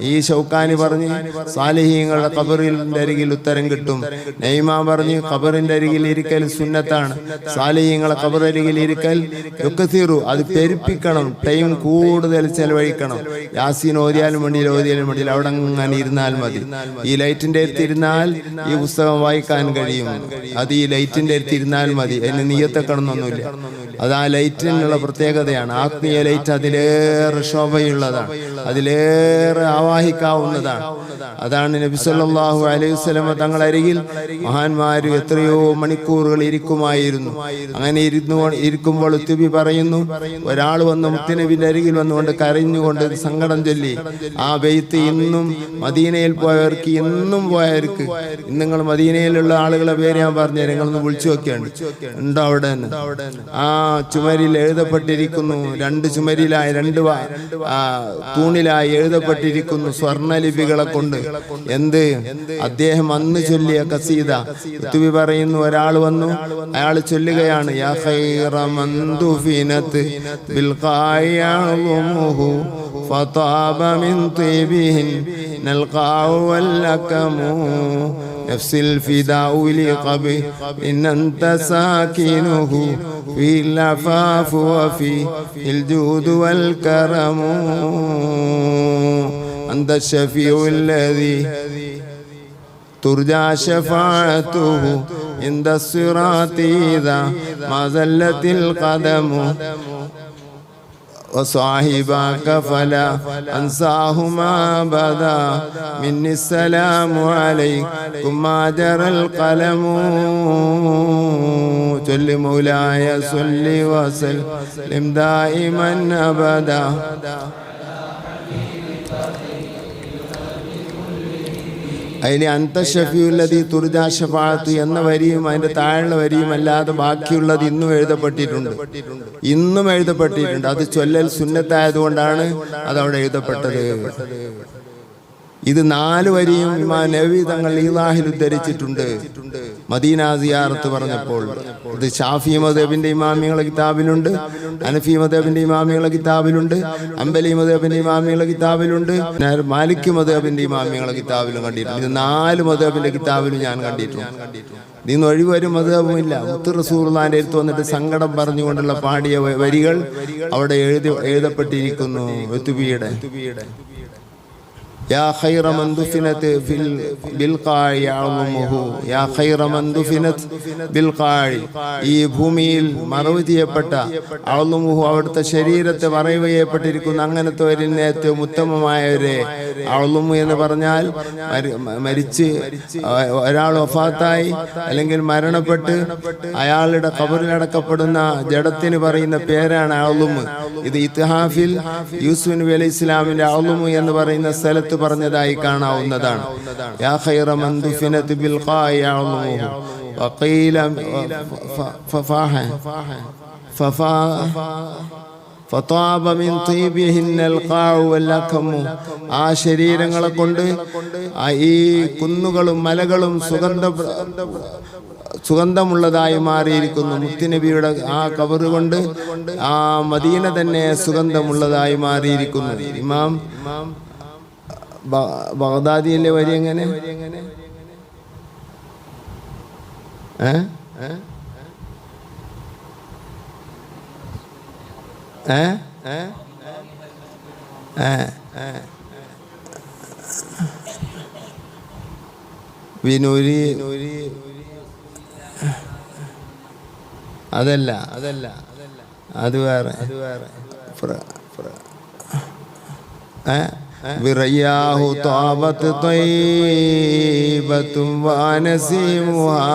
ഈ ഷൗക്കാനി പറഞ്ഞ് സാലിഹീങ്ങളുടെ ഖബറിന്റെ അരികിൽ ഉത്തരം കിട്ടും. നൈമാൻ പറഞ്ഞ് ഖബറിന്റെ അരികിൽ ഇരിക്കൽ സുന്നത്താണ്. സാലിഹീങ്ങളെ ഖബറരികിൽ ഇരിക്കൽ യുക്സിറു, അത് പെരുപ്പിക്കണം, ടൈം കൂടുതൽ ചെലവഴിക്കണം. യാസീൻ ഓതിയാലും വേണ്ടിയില്ല, അവിടെ അങ്ങനെ ഇരുന്നാൽ മതി. ഈ ലൈറ്റിന്റെ അടുത്ത് ഇരുന്നാൽ ഈ പുസ്തകം വായിക്കാൻ കഴിയും. അത് ഈ ലൈറ്റിന്റെ അടുത്ത് ഇരുന്നാൽ മതി. അതിന് നിയത്തക്കണമെന്നൊന്നുമില്ല. അത് ആ ലൈറ്റിനുള്ള പ്രത്യേകതയാണ്. ആത്മീയ ലൈറ്റ് അതിലേറെ ശോഭയുള്ളതാണ്, അതിലേറെ ആവാഹിക്കാവുന്നതാണ്. അതാണ് നബി സല്ലല്ലാഹു അലൈഹി വസല്ലം തങ്ങൾ അരികിൽ മഹാന്മാര് എത്രയോ മണിക്കൂറുകൾ ഇരിക്കുമായിരുന്നു. അങ്ങനെ ഇരിക്കുമ്പോൾ ഉത്ബി പറയുന്നു, ഒരാൾ വന്ന് മുത്തുനബിന്റെ അരികിൽ വന്നുകൊണ്ട് കരഞ്ഞുകൊണ്ട് സങ്കടം ചൊല്ലി. ആ ബെയ്ത്ത് ഇന്നും മദീനയിൽ പോയവർക്ക്, ഇന്നും പോയവർക്ക്, ഇന്ന് നിങ്ങൾ മദീനയിലുള്ള ആളുകളെ പേര് ഞാൻ പറഞ്ഞു, നിങ്ങളൊന്ന് വിളിച്ചു നോക്കിയാണ് ഉണ്ടോ അവിടെ നിന്ന്. ആ ചുമരിൽ എഴുതപ്പെട്ടിരിക്കുന്നു, 2 ചുമരിലായി 2 തൂണിലായി എഴുതപ്പെട്ടിരിക്കുന്നു സ്വർണ്ണലിപികളെ കൊണ്ട്. എന്ത്? അദ്ദേഹം അന്ന് ചൊല്ലിയ ഖസീദ. ഉത്ബി പറയുന്നു, ഒരാൾ വന്നു, അയാൾ ചൊല്ലുകയാണ്, യാ ഖൈറ മൻ ദുഫിനത് ബിൽ ഖായഉമുഹു ഫതാബ മിൻ തീബിഹിൻ نلقاه واللكم نفس الفداء لقبه إن أنت ساكنه في العفاف وفي الجود والكرم أنت الشفيع الذي ترجى شفاعته عند الصراط إذا ما زلت القدم وصاحبك فلا أنساهما أبدا مني السلام عليكم ما جرى القلم صل مولاي صل وسلم دائما أبدا അതിൽ അന്തശഫിയുല്ലതി തുർജാ ഷഫാഅത്ത് എന്ന വരിയും അതിന്റെ താഴെയുള്ള വരിയും അല്ലാതെ ബാക്കിയുള്ളത് ഇന്നും എഴുതപ്പെട്ടിട്ടുണ്ട്. അത് ചൊല്ലൽ സുന്നത്തായതുകൊണ്ടാണ് അതവിടെ എഴുതപ്പെട്ടത്. ഇത് 4 വരിയും ഇമാം നവവി തങ്ങൾ ഈളാഹിൽ ഉദ്ധരിച്ചിട്ടുണ്ട് മദീന സിയാറത്ത് പറഞ്ഞപ്പോൾ. ഇത് ഷാഫി മദ്ഹബിന്റെ ഇമാമികളുടെ കിതാബിലുണ്ട്, ഹനഫി മദ്ഹബിന്റെ ഇമാമികളുടെ കിതാബിലുണ്ട്, ഹംബലി മദ്ഹബിന്റെ ഇമാമികളുടെ കിതാബിലുണ്ട്, മാലിക് മദ്ഹബിന്റെ ഇമാമികളുടെ കിതാബിലും കണ്ടിട്ടുണ്ട്. ഇത് 4 മദ്ഹബിന്റെ കിതാബിലും ഞാൻ കണ്ടിട്ടുണ്ട്. ഇതിന്ന് ഒഴിവൊരു മദ്ഹബുമില്ല. മുത്ത് റസൂലുള്ളാഹിന്റെ അടുത്ത് വന്നിട്ട് സങ്കടം പറഞ്ഞുകൊണ്ടുള്ള പാടിയ വരികൾ അവിടെ എഴുതപ്പെട്ടിരിക്കുന്നു. ഉതുബിയുടെ يا خير من دفنت بالقاع يعظمه يا خير من دفنت بالقاع ഈ ഭൂമിയിൽ മറവ് ചെയ്യപ്പെട്ട അഅ്ലമുഹു അവിടുത്തെ ശരീരത്തെ മറവ് ചെയ്യപ്പെട്ടിരിക്കുന്ന അങ്ങനത്തെ ഒരു ഏറ്റവും ഉത്തമമായവരെ അഅ്ലമു എന്ന് പറഞ്ഞാൽ മരിച്ച് ഒരാൾ വഫാത്തായി അല്ലെങ്കിൽ മരണപ്പെട്ട് അയാളുടെ ഖബറിലടക്കപ്പെടുന്ന ജഡത്തിന് പറയുന്ന പേരാണ് അഅ്ലമു. ഇത് ഇത്ഹാഫിൽ യൂസുഫ് നബി അലൈഹി ഇസ്ലാമിന്റെ അഅ്ലമു എന്ന് പറയുന്ന സ്ഥലത്ത് പറഞ്ഞതായി കാണാവുന്നതാണ്. യാ ഖൈറ മൻ ദുഫിനത് ബിൽ ഖാഇ അഅ്ലമുഹു വഖീല ഫഫാഹ ഫതാബ മിൻ തീബിഹിന്നൽ ഖാഉ വല്ലഖമു. ആ ശരീരങ്ങളെ കൊണ്ട് ഈ കുന്നുകളും മലകളും സുഗന്ധമുള്ളതായി മാറിയിരിക്കുന്നു. മുത്തുനബിയുടെ ആ ഖബർ കൊണ്ട് ആ മദീന തന്നെ സുഗന്ധമുള്ളതായി മാറിയിരിക്കുന്നു. ഇമാം ബഗ്ദാദിയിലെ വരി എങ്ങനെ വിനൂരി അതല്ല അത് വേറെ برياه طابت طيبة ونسيمها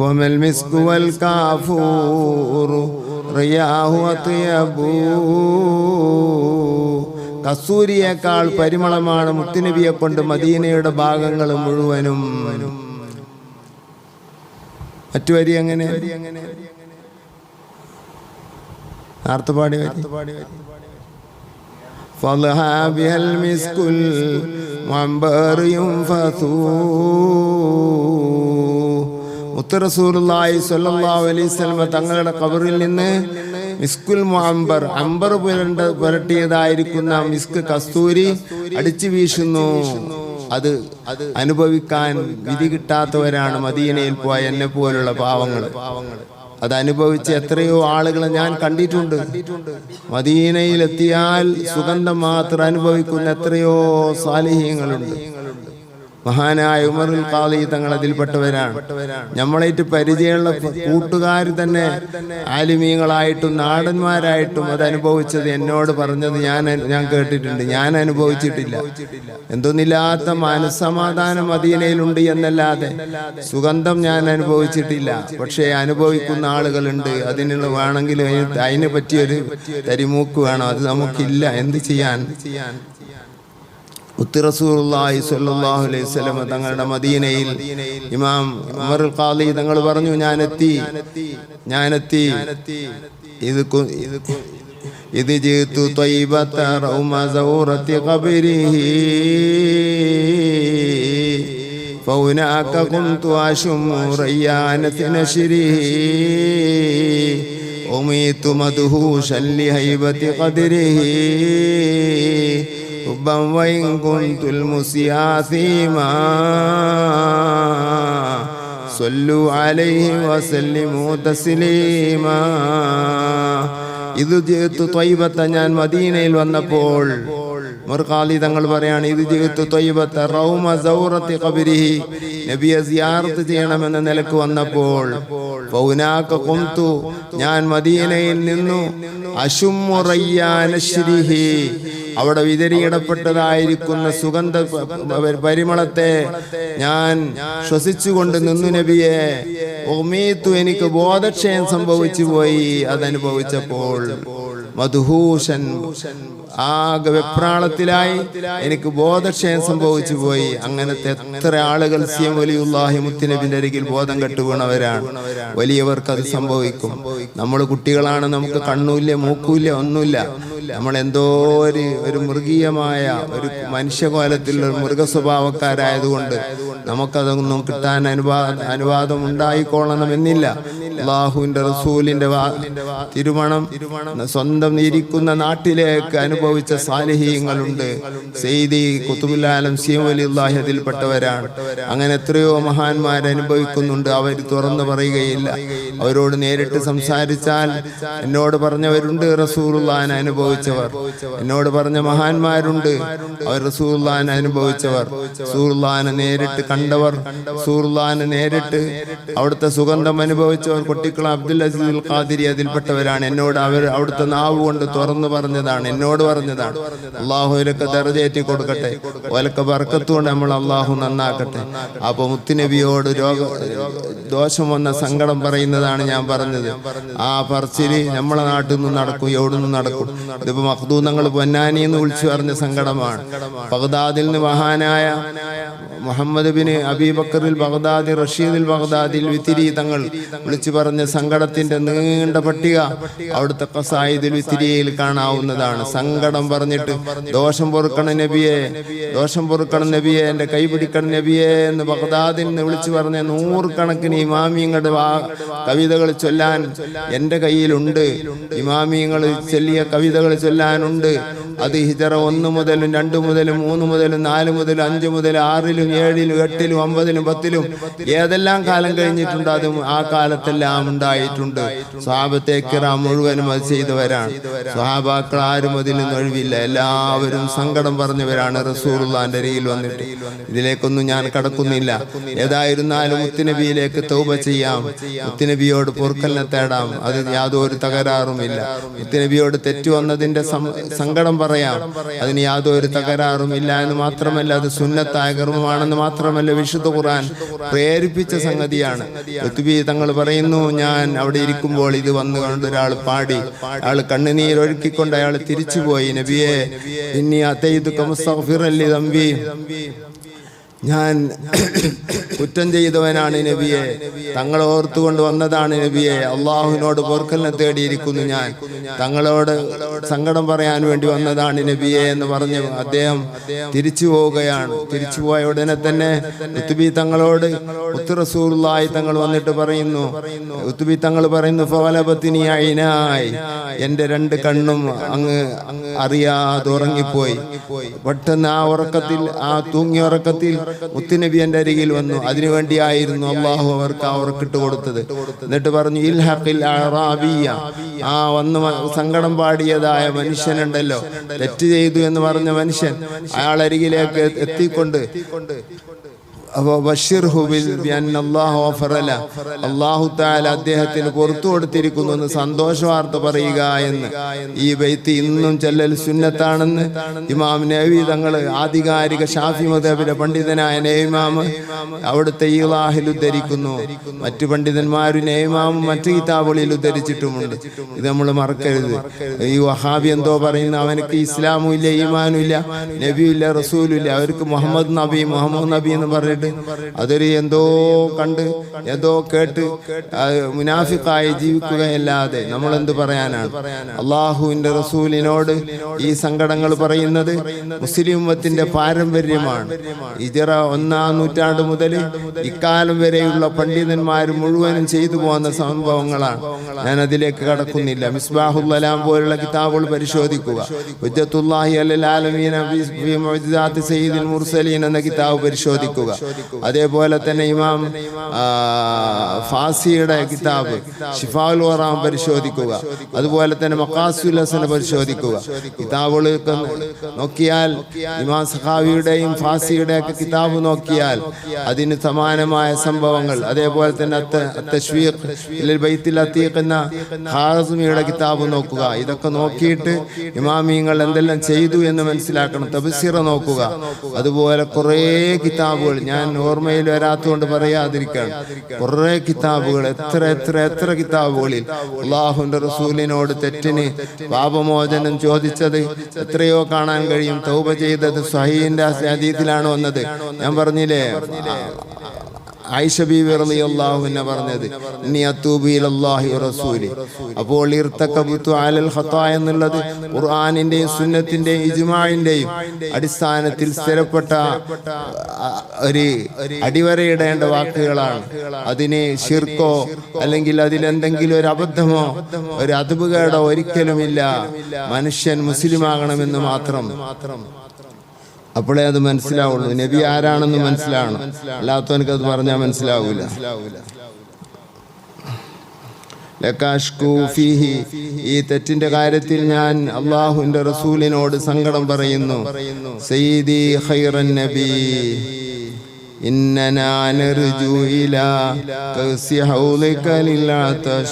وما المسك والكافور رياه أطيب. കസ്തൂരിയേക്കാൾ പരിമളമാണ് മുത്തുനബിയെ കൊണ്ട് മദീനയുടെ ഭാഗങ്ങൾ മുഴുവനും. മറ്റു വരി അങ്ങനെ നേരത്തെ പാടി മുത്ത് റസൂലുള്ളാഹി സ്വല്ലല്ലാഹു അലൈഹി വസല്ലം തങ്ങളുടെ ഖബറിൽ നിന്ന് മിസ്കുൽ മുഅംബർ അംബർ പുരട്ടിയതായിരിക്കുന്ന മിസ്ക് കസ്തൂരി അടിച്ചു വീശുന്നു. അത് അനുഭവിക്കാൻ വിധി കിട്ടാത്തവരാണ് മദീനയിൽ പോയ എന്നെ പോലുള്ള പാവങ്ങൾ. അത് അനുഭവിച്ച എത്രയോ ആളുകളെ ഞാൻ കണ്ടിട്ടുണ്ട്. മദീനയിലെത്തിയാൽ സുഗന്ധം മാത്രം അനുഭവിക്കുന്ന എത്രയോ സാലിഹീങ്ങളുണ്ട്. മഹാനായ ഉമറുൽ ഖാദി തങ്ങൾ അതിൽപ്പെട്ടവരാണ്. നമ്മളായിട്ട് പരിചയമുള്ള കൂട്ടുകാർ തന്നെ ആലിമീങ്ങളായിട്ടും നാടന്മാരായിട്ടും അത് അനുഭവിച്ചത് എന്നോട് പറഞ്ഞത് ഞാൻ കേട്ടിട്ടുണ്ട്. ഞാൻ അനുഭവിച്ചിട്ടില്ല. എന്തൊന്നില്ലാത്ത മനസ്സമാധാനം മദീനയിലുണ്ട് എന്നല്ലാതെ സുഗന്ധം ഞാൻ അനുഭവിച്ചിട്ടില്ല. പക്ഷേ അനുഭവിക്കുന്ന ആളുകളുണ്ട്. അതിനുള്ള വേണമെങ്കിൽ അതിനെ പറ്റിയൊരു തരിമൂക്ക് വേണം. അത് നമുക്കില്ല. എന്ത് ചെയ്യാൻ? മുത്ത് റസൂലുള്ളാഹി സ്വല്ലല്ലാഹു അലൈഹി വസല്ലം തങ്ങളുടെ മദീനയിൽ ഇമാം ഉമറുൽ ഖാദി തങ്ങൾ പറഞ്ഞു, ഞാനെത്തി ഇത് ജീതു ത്വയ്ബത റൗമ സൗറത്തി ഖബരിഹി فهناك كنت أشم ريانة نشره أميت مدهوشا لهيبة قدره حبا وإن كنت المسيا ثيما صلوا عليه وسلموا تسليما ഇത് ജിഅ്തു ത്വയ്ബത ഞാൻ മദീനയിൽ വന്നപ്പോൾ മുർഖാലി തങ്ങൾ പറയാണ് ഇത് ജിഅ്തു ത്വയ്ബത റൗമ സൗറത്തി ഖബരിഹി നബിയെ സിയാറത്ത് ചെയ്യണമെന്ന നിലക്ക് വന്നപ്പോൾ ഫൗനാക ഖുംതു ഞാൻ മദീനയിൽ നിന്നു അശുമ്മു റയ്യാന ശരിഹി അവിടെ വിതറിയിടപ്പെട്ടതായിരിക്കുന്ന സുഗന്ധ പരിമളത്തെ ഞാൻ ശ്വസിച്ചുകൊണ്ട് നിന്നു നബിയെ. ഉമീതു എനിക്ക് ബോധക്ഷയം സംഭവിച്ചു പോയി അതനുഭവിച്ചപ്പോൾ. മദ്ഹൂഷൻ ആകെ വെപ്രാളത്തിലായി എനിക്ക് ബോധക്ഷയം സംഭവിച്ചു പോയി. അങ്ങനത്തെ എത്ര ആളുകൾ സിയം വലിയുല്ലാഹി മുത്തുനബിന്റെ അരികിൽ ബോധം കെട്ടുവീണവരാണ്. വലിയവർക്ക് അത് സംഭവിക്കും. നമ്മൾ കുട്ടികളാണ്, നമുക്ക് കണ്ണൂല്ല മൂക്കൂല്ല ഒന്നുമില്ല. നമ്മൾ എന്തോ ഒരു മൃഗീയമായ ഒരു മനുഷ്യകോലത്തിലുള്ള മൃഗ സ്വഭാവക്കാരായതുകൊണ്ട് നമുക്കതൊന്നും കിട്ടാൻ അനുവാദം ഉണ്ടായിക്കൊള്ളണമെന്നില്ല. അല്ലാഹുവിന്റെ റസൂലിന്റെ തിരുമണം സ്വന്തം ഇരിക്കുന്ന നാട്ടിലേക്ക് അനുഭവിച്ച സാലിഹീങ്ങളുണ്ട്. സെയ്ദി ഖുതുബുൽ ആലം സിയം വലിയുല്ലാഹി അതിൽപ്പെട്ടവരാണ്. അങ്ങനെ എത്രയോ മഹാന്മാർ അനുഭവിക്കുന്നുണ്ട്. അവർ തുറന്നു പറയുകയില്ല. അവരോട് നേരിട്ട് സംസാരിച്ചാൽ എന്നോട് പറഞ്ഞവരുണ്ട് റസൂലുള്ളാഹിനെ അനുഭവിച്ചവർ, എന്നോട് പറഞ്ഞ മഹാന്മാരുണ്ട് അവർ റസൂലുള്ളാഹിനെ അനുഭവിച്ചവർ, റസൂലുള്ളാഹിനെ നേരിട്ട് കണ്ടവർ, റസൂലുള്ളാഹിനെ നേരിട്ട് അവിടുത്തെ സുഗന്ധം അനുഭവിച്ചവർ. കൊട്ടിക്കുളം അബ്ദുൽ അസീസ് ഖാദിരി അതിൽപ്പെട്ടവരാണ്. എന്നോട് അവർ അവിടുത്തെ നാവ് കൊണ്ട് തുറന്നു പറഞ്ഞതാണ്, എന്നോട് പറഞ്ഞതാണ്. അള്ളാഹുവിലൊക്കെ ദർജയേറ്റി കൊടുക്കട്ടെ, ഓലൊക്കെ ബർക്കത്ത് കൊണ്ട് നമ്മൾ അള്ളാഹു നന്നാക്കട്ടെ. അപ്പൊ മുത്തുനബിയോട് ദോഷം വന്ന സങ്കടം പറയുന്നതാണ് ഞാൻ പറഞ്ഞത്. ആ പറച്ചില് നമ്മളെ നാട്ടിൽ നിന്ന് നടക്കും, എവിടുന്ന് നടക്കും. ഇതിപ്പോ മഖ്ദൂദങ്ങൾ പൊന്നാനി എന്ന് വിളിച്ചു പറഞ്ഞ സങ്കടമാണ്. ബഗ്ദാദിൽ നിന്ന് മഹാനായ മുഹമ്മദ് ബിൻ അബീബക്കറിൽ ബഗ്ദാദി റഷീദുൽ ബഗ്ദാദിൽ വിത്തിരി തങ്ങൾ വിളിച്ചു പറഞ്ഞ സങ്കടത്തിന്റെ നീണ്ട പട്ടിക അവിടുത്തെ ഖസായിദുൽ വിത്തിരിയിൽ കാണാവുന്നതാണ്. സങ്കടം പറഞ്ഞിട്ട് ദോഷം പൊറുക്കണം നബിയെ, ദോഷം പൊറുക്കണം നബിയെ, എന്റെ കൈ പിടിക്കണം നബിയെ എന്ന് ബഗ്ദാദിൽ നിന്ന് വിളിച്ചു പറഞ്ഞ 100 കണക്കിന് ഇമാമിയങ്ങളുടെ കവിതകൾ ചൊല്ലാൻ എന്റെ കയ്യിലുണ്ട്. ഇമാമിയങ്ങൾ ചൊല്ലിയ കവിതകൾ ചൊല്ലാനുണ്ട്. അത് ഹിജറ 1 മുതലും 2 മുതലും 3 മുതലും 4 മുതലും 5 മുതലും 6 7 8 9 10 ഏതെല്ലാം കാലം കഴിഞ്ഞിട്ടുണ്ട് അതും ആ കാലത്തെല്ലാം ഉണ്ടായിട്ടുണ്ട്. സ്വഹാബത്തെ കിറാം മുഴുവനും അത് ചെയ്തവരാണ്. സ്വഹാബാക്കൾ ആരും അതിൽ നിന്ന് ഒഴിവില്ല. എല്ലാവരും സങ്കടം പറഞ്ഞവരാണ് റസൂലുള്ളാഹിന്റെ അരികിൽ വന്നിട്ട്. ഇതിലേക്കൊന്നും ഞാൻ കടക്കുന്നില്ല. ഏതായിരുന്നാലും മുത്തുനബിയിലേക്ക് തൗബ ചെയ്യാം, മുത്തുനബിയോട് പൊറുക്കലിനെ തേടാം. അത് യാതൊരു തകരാറുമില്ല. മുത്തുനബിയോട് തെറ്റു വന്നതിന്റെ സങ്കടം പറയാം, അതിന് യാതൊരു തകരാറുമില്ല എന്ന് മാത്രമല്ല, അത് സുന്നത്തായ കർമ്മമാണെന്ന് മാത്രമല്ല, വിശുദ്ധ ഖുർആൻ പ്രേരിപ്പിച്ച സംഗതിയാണ്. ഖുതുബി തങ്ങൾ പറയുന്നു, ഞാൻ അവിടെ ഇരിക്കുമ്പോൾ ഇത് വന്നു കണ്ട് ഒരാൾ പാടി, അയാൾ കണ്ണുനീരൊഴുക്കിക്കൊണ്ട് അയാൾ തിരിച്ചുപോയി. നബിയെ ഇന്നി അതൈതുക മുസ്തഗ്ഫിറൻ ലിദംബി, ഞാൻ കുറ്റം ചെയ്തവനാണ് നബിയെ, തങ്ങളെ ഓർത്തുകൊണ്ട് വന്നതാണ് നബിയെ, അള്ളാഹുവിനോട് പൊറുക്കലിനെ തേടിയിരിക്കുന്നു, ഞാൻ തങ്ങളോട് സങ്കടം പറയാൻ വേണ്ടി വന്നതാണ് നബിയെ എന്ന് പറഞ്ഞ് അദ്ദേഹം തിരിച്ചു പോവുകയാണ്. തിരിച്ചുപോയ ഉടനെ തന്നെ ഖുതുബി തങ്ങളോട് മുത്ത് റസൂലുള്ളാഹി തങ്ങൾ വന്നിട്ട് പറയുന്നു, ഖുതുബി തങ്ങൾ പറയുന്നു, ഫവലബത്തിനി ഐനായി, എന്റെ 2 കണ്ണും അങ്ങ് അറിയാതെ ഉറങ്ങിപ്പോയി. പെട്ടെന്ന് ആ ഉറക്കത്തിൽ, ആ തൂങ്ങിയ ഉറക്കത്തിൽ മുത്തുനബി എന്റെ അരികിൽ വന്നു. അതിനുവേണ്ടിയായിരുന്നു അള്ളാഹു അവർക്ക് ആ ഉറക്കിട്ട് കൊടുത്തത്. എന്നിട്ട് പറഞ്ഞു, ഇൽഹഖിൽ അറാബിയ, ആ വന്ന് സങ്കടം പാടിയതായ മനുഷ്യനുണ്ടല്ലോ, തെറ്റ് ചെയ്തു എന്ന് പറഞ്ഞ മനുഷ്യൻ, അയാളരികിലേക്ക് എത്തിക്കൊണ്ട് അല്ലാഹു തആല അദ്ദേഹത്തിന് പുറത്തു കൊടുത്തിരിക്കുന്നു എന്ന് സന്തോഷ വാർത്ത പറയുക എന്ന് ഈ ബൈത്ത് ഇന്നും ചൊല്ലൽ സുന്നത്താണെന്ന് ഇമാം നവവി തങ്ങൾ ആധികാരിക ഷാഫി മദ്ഹബിലെ പണ്ഡിതനായ നൈമാമ് അവിടുത്തെ ഈളാഹിൽ ഉദ്ധരിക്കുന്നു. മറ്റു പണ്ഡിതന്മാരും നൈമാമും മറ്റു കിതാബുകളിൽ ഉദ്ധരിച്ചിട്ടുമുണ്ട്. ഇത് നമ്മൾ മറക്കരുത്. ഈ വഹാബി എന്തോ പറയുന്ന, അവനക്ക് ഇസ്ലാമും ഇല്ല, ഈമാനും ഇല്ല, നബിയും ഇല്ല, റസൂലും ഇല്ല, അവർക്ക് മുഹമ്മദ് നബി എന്ന് പറഞ്ഞിട്ട് അതൊരു എന്തോ കണ്ട് എന്തോ കേട്ട് മുനാഫിക്കായി ജീവിക്കുകയല്ലാതെ നമ്മൾ എന്ത് പറയാനാണ്? അള്ളാഹുവിന്റെ റസൂലിനോട് ഈ സങ്കടങ്ങൾ പറയുന്നത് മുസ്ലിം ഉമ്മത്തിന്റെ പാരമ്പര്യമാണ്. ഹിജ്റ 1-ാം നൂറ്റാണ്ട് മുതൽ ഇക്കാലം വരെയുള്ള പണ്ഡിതന്മാർ മുഴുവനും ചെയ്തു പോകുന്ന സംഭവങ്ങളാണ്. ഞാൻ അതിലേക്ക് കടക്കുന്നില്ല. മിസ്ബാഹുൽ അലാം പോലുള്ള കിതാബുകൾ പരിശോധിക്കുക. ഹുജ്ജത്തുല്ലാഹി അലൽ ആലമീന ഫീ മുഅ്ജിസാത്തി സയ്യിദുൽ മുർസലീൻ എന്ന കിതാബ് പരിശോധിക്കുക. അതേപോലെ തന്നെ ഇമാം ഫാസിയുടെ കിതാബ് ശിഫാഉൽ ഖുറാൻ പരിശോധിക്കുക. അതുപോലെ തന്നെ മഖാസിദുൽ ഹസന പരിശോധിക്കുക. കിതാബുകൾ നോക്കിയാൽ ഇമാം സഖാവിയുടെയും ഫാസിയുടെയും ഒക്കെ കിതാബ് നോക്കിയാൽ അതിന് സമാനമായ സംഭവങ്ങൾ, അതേപോലെ തന്നെ തശ്വീഖ് ലിൽ ബൈത്തിൽ അത്തീഖ് എന്ന ഖാസിമിയുടെ കിതാബ് നോക്കുക. ഇതൊക്കെ നോക്കിയിട്ട് ഇമാമിങ്ങൾ എന്തെല്ലാം ചെയ്തു എന്ന് മനസ്സിലാക്കണം. തഫ്സീർ നോക്കുക. അതുപോലെ കുറേ കിതാബുകൾ ഞാൻ ഓർമ്മയിൽ വരാത്തതുകൊണ്ട് പറയാതിരിക്കണം. കുറേ കിതാബുകൾ, എത്ര കിതാബുകളിൽ അല്ലാഹുവിന്റെ റസൂലിനോട് തെറ്റിന് പാപമോചനം ചോദിച്ചത് എത്രയോ കാണാൻ കഴിയും. തൗബ ചെയ്തത് സ്വഹീഹിന്റെ ഹദീസിലാണ് വന്നത്. ഞാൻ പറഞ്ഞില്ലേ, ആയിഷ ബീവി റളിയല്ലാഹു അൻഹ പറഞ്ഞത് ഇന്നി അത്തൂബു ഇലല്ലാഹി വറസൂലി. അപ്പോൾ ഇർതകബതു അലൽ ഖതാ എന്നുള്ളത് ഖുർആനിന്റെയും സുന്നത്തിന്റെയും ഇജ്മാഇന്റെയും അടിസ്ഥാനത്തിൽ സ്ഥിരപ്പെട്ട ഒരു അടിവരയിടേണ്ട വാക്കുകളാണ്. അതിന് ശിർക്കോ അല്ലെങ്കിൽ അതിലെന്തെങ്കിലും ഒരു അബദ്ധമോ ഒരു അദബുകേടോ ഒരിക്കലുമില്ല. മനുഷ്യൻ മുസ്ലിമാകണമെന്ന് മാത്രം. അപ്പോഴേ അത് മനസ്സിലാവുള്ളൂ. നബി ആരാണെന്ന് മനസ്സിലാവണം. അല്ലാത്തവനക്ക് അത് പറഞ്ഞാൽ മനസ്സിലാവൂല. ഈ തെറ്റിന്റെ കാര്യത്തിൽ ഞാൻ അള്ളാഹുവിന്റെ റസൂലിനോട് സങ്കടം പറയുന്നു. സയ്യിദി ഖൈറൻ നബി إننا نرجو إلى كأس حوضك للعطش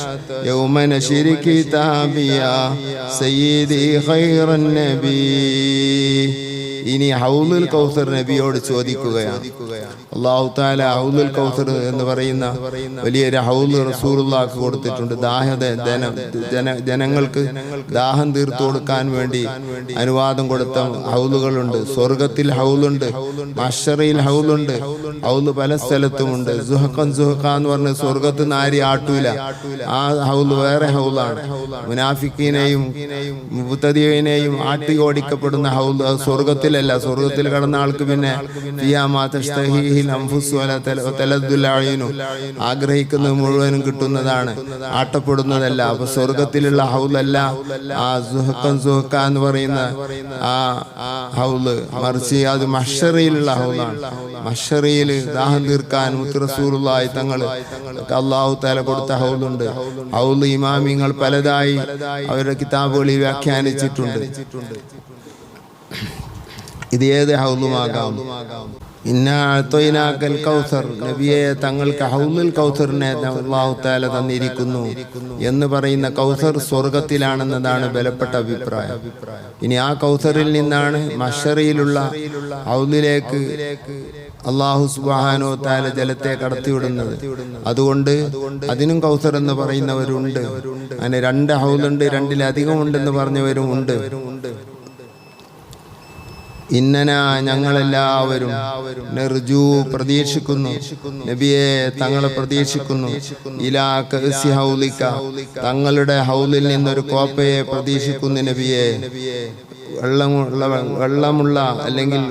يوم نشر كتابي يا سيدي خير النبي. ഇനി ഹൗലുൽ കൗസർ നബിയോട് ചോദിക്കുകയാണ്. അല്ലാഹു തആല ഹൗലുൽ കൗസർ എന്ന് പറയുന്ന വലിയൊരു ഹൗല് റസൂലുള്ളാഹിക്ക് കൊടുത്തിട്ടുണ്ട്. ജനങ്ങൾക്ക് ദാഹം തീർത്തു കൊടുക്കാൻ വേണ്ടി അനുവാദം കൊടുത്ത ഹൗലുകളുണ്ട്. സ്വർഗത്തിൽ ഹൗലുണ്ട്, മഹ്ശറിൽ ഹൗലുണ്ട്. ഹൗല് പല സ്ഥലത്തുമുണ്ട്. സുഹഖൻ എന്ന് പറഞ്ഞ സ്വർഗത്ത് നിന്ന് ആരെയും ആട്ടൂല. ആ ഹൗല് വേറെ ഹൗലാണ്. മുനാഫിക്കീനെയും മുബ്തദിഈനെയും ആട്ടി ഓടിക്കപ്പെടുന്ന ഹൗല് സ്വർഗത്തിൽ അല്ല. സ്വർഗത്തിൽ കടന്ന ആൾക്ക് പിന്നെ ആഗ്രഹിക്കുന്നത് മുഴുവനും കിട്ടുന്നതാണ്, ആട്ടപ്പെടുന്നതല്ല. അപ്പൊ സ്വർഗത്തിലുള്ള ഹൗലല്ല ആ സുഹക്ക എന്ന് പറയുന്ന ആ ഹൗല്, മറിച്ച് അത് മഹ്ശറിയിലുള്ള ഹൗലാണ്. മഹ്ശറിയിൽ ദാഹം തീർക്കാൻ മുത്ത് റസൂലുള്ളാഹി തങ്ങൾ അല്ലാഹു തആല കൊടുത്ത ഹൗലുണ്ട്. ഹൗല് ഇമാമിങ്ങൾ പലതായി അവരുടെ കിതാബുകളിൽ വ്യാഖ്യാനിച്ചിട്ടുണ്ട്. ഇത് ഏത് ഹൗലുമാകാം. നബിയെ തങ്ങൾക്ക് ഹൗലുൽ കൗസറിനെ അല്ലാഹു തആല തന്നിരിക്കുന്നു എന്ന് പറയുന്ന കൗസർ സ്വർഗത്തിലാണെന്നതാണ് ബലപ്പെട്ട അഭിപ്രായം. ഇനി ആ കൗസറിൽ നിന്നാണ് മഹ്ശറിയിലുള്ള ഹൗലിലേക്ക് അല്ലാഹു സുബ്ഹാനഹു വ തആല ജലത്തെ കടത്തിവിടുന്നത്. അതുകൊണ്ട് അതിനും കൗസർ എന്ന് പറയുന്നവരുണ്ട്. അങ്ങനെ 2 ഹൗലുണ്ട്, 2-ലധികം ഉണ്ടെന്ന് പറഞ്ഞവരും ഉണ്ട്. ഇന്നന ഞങ്ങളെല്ലാവരും നെർജു പ്രതീക്ഷിക്കുന്നു, നബിയെ തങ്ങളെ പ്രതീക്ഷിക്കുന്നു. ഇലാ കഅസി ഹൗലിക തങ്ങളുടെ ഹൗലിൽ നിന്നൊരു കോപ്പയെ പ്രതീക്ഷിക്കുന്നു നബിയെ. വെള്ളമുള്ള അല്ലെങ്കിൽ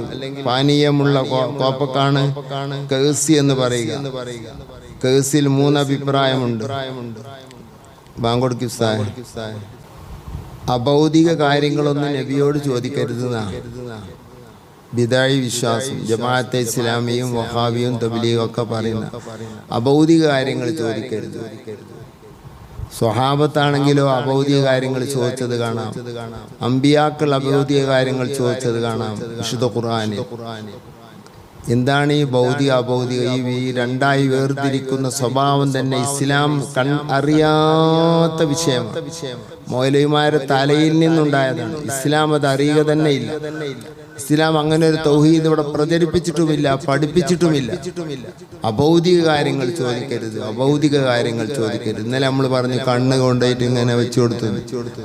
പാനീയമുള്ള കോപ്പക്കാണ് കഅസി എന്ന് പറയുക. കഅസിൽ 3 അഭിപ്രായമുണ്ട്. ബാങ്കോട് അഭൗതിക കാര്യങ്ങളൊന്നും നബിയോട് ചോദിക്കരുതെന്നാണ് ബിദായി വിശ്വാസം. ജമാഅത്തെ ഇസ്ലാമിയും വഹാബിയും തബ്ലീഗും ഒക്കെ പറയുന്ന അഭൗതിക കാര്യങ്ങൾ ചോദിക്കരുത്. സ്വഹാബത്താണെങ്കിലോ അഭൗതിക കാര്യങ്ങൾ ചോദിച്ചത് കാണാം. അമ്പിയാക്കൾ അഭൗതിക കാര്യങ്ങൾ ചോദിച്ചത് കാണാം വിശുദ്ധ ഖുർആനിൽ. എന്താണ് ഈ ഭൗതിക അഭൗതിക? ഈ 2ആയി വേർതിരിക്കുന്ന സ്വഭാവം തന്നെ ഇസ്ലാം അറിയാത്ത വിഷയമാണ്. മൗലവിമാരെ തലയിൽ നിന്നുണ്ടായതാണ്. ഇസ്ലാം അത് അറിയുക തന്നെ ഇല്ല. ഇസ്ലാം അങ്ങനെ ഒരു തൗഹീദ് ഇവിടെ പ്രചരിപ്പിച്ചിട്ടുമില്ല, പഠിപ്പിച്ചിട്ടുമില്ല. അഭൗതിക കാര്യങ്ങൾ ചോദിക്കരുത്, അഭൗതിക കാര്യങ്ങൾ ചോദിക്കരുത്. ഇന്നലെ നമ്മൾ പറഞ്ഞു കണ്ണ് കൊണ്ടുപോയിട്ട് ഇങ്ങനെ വെച്ചു കൊടുത്തു.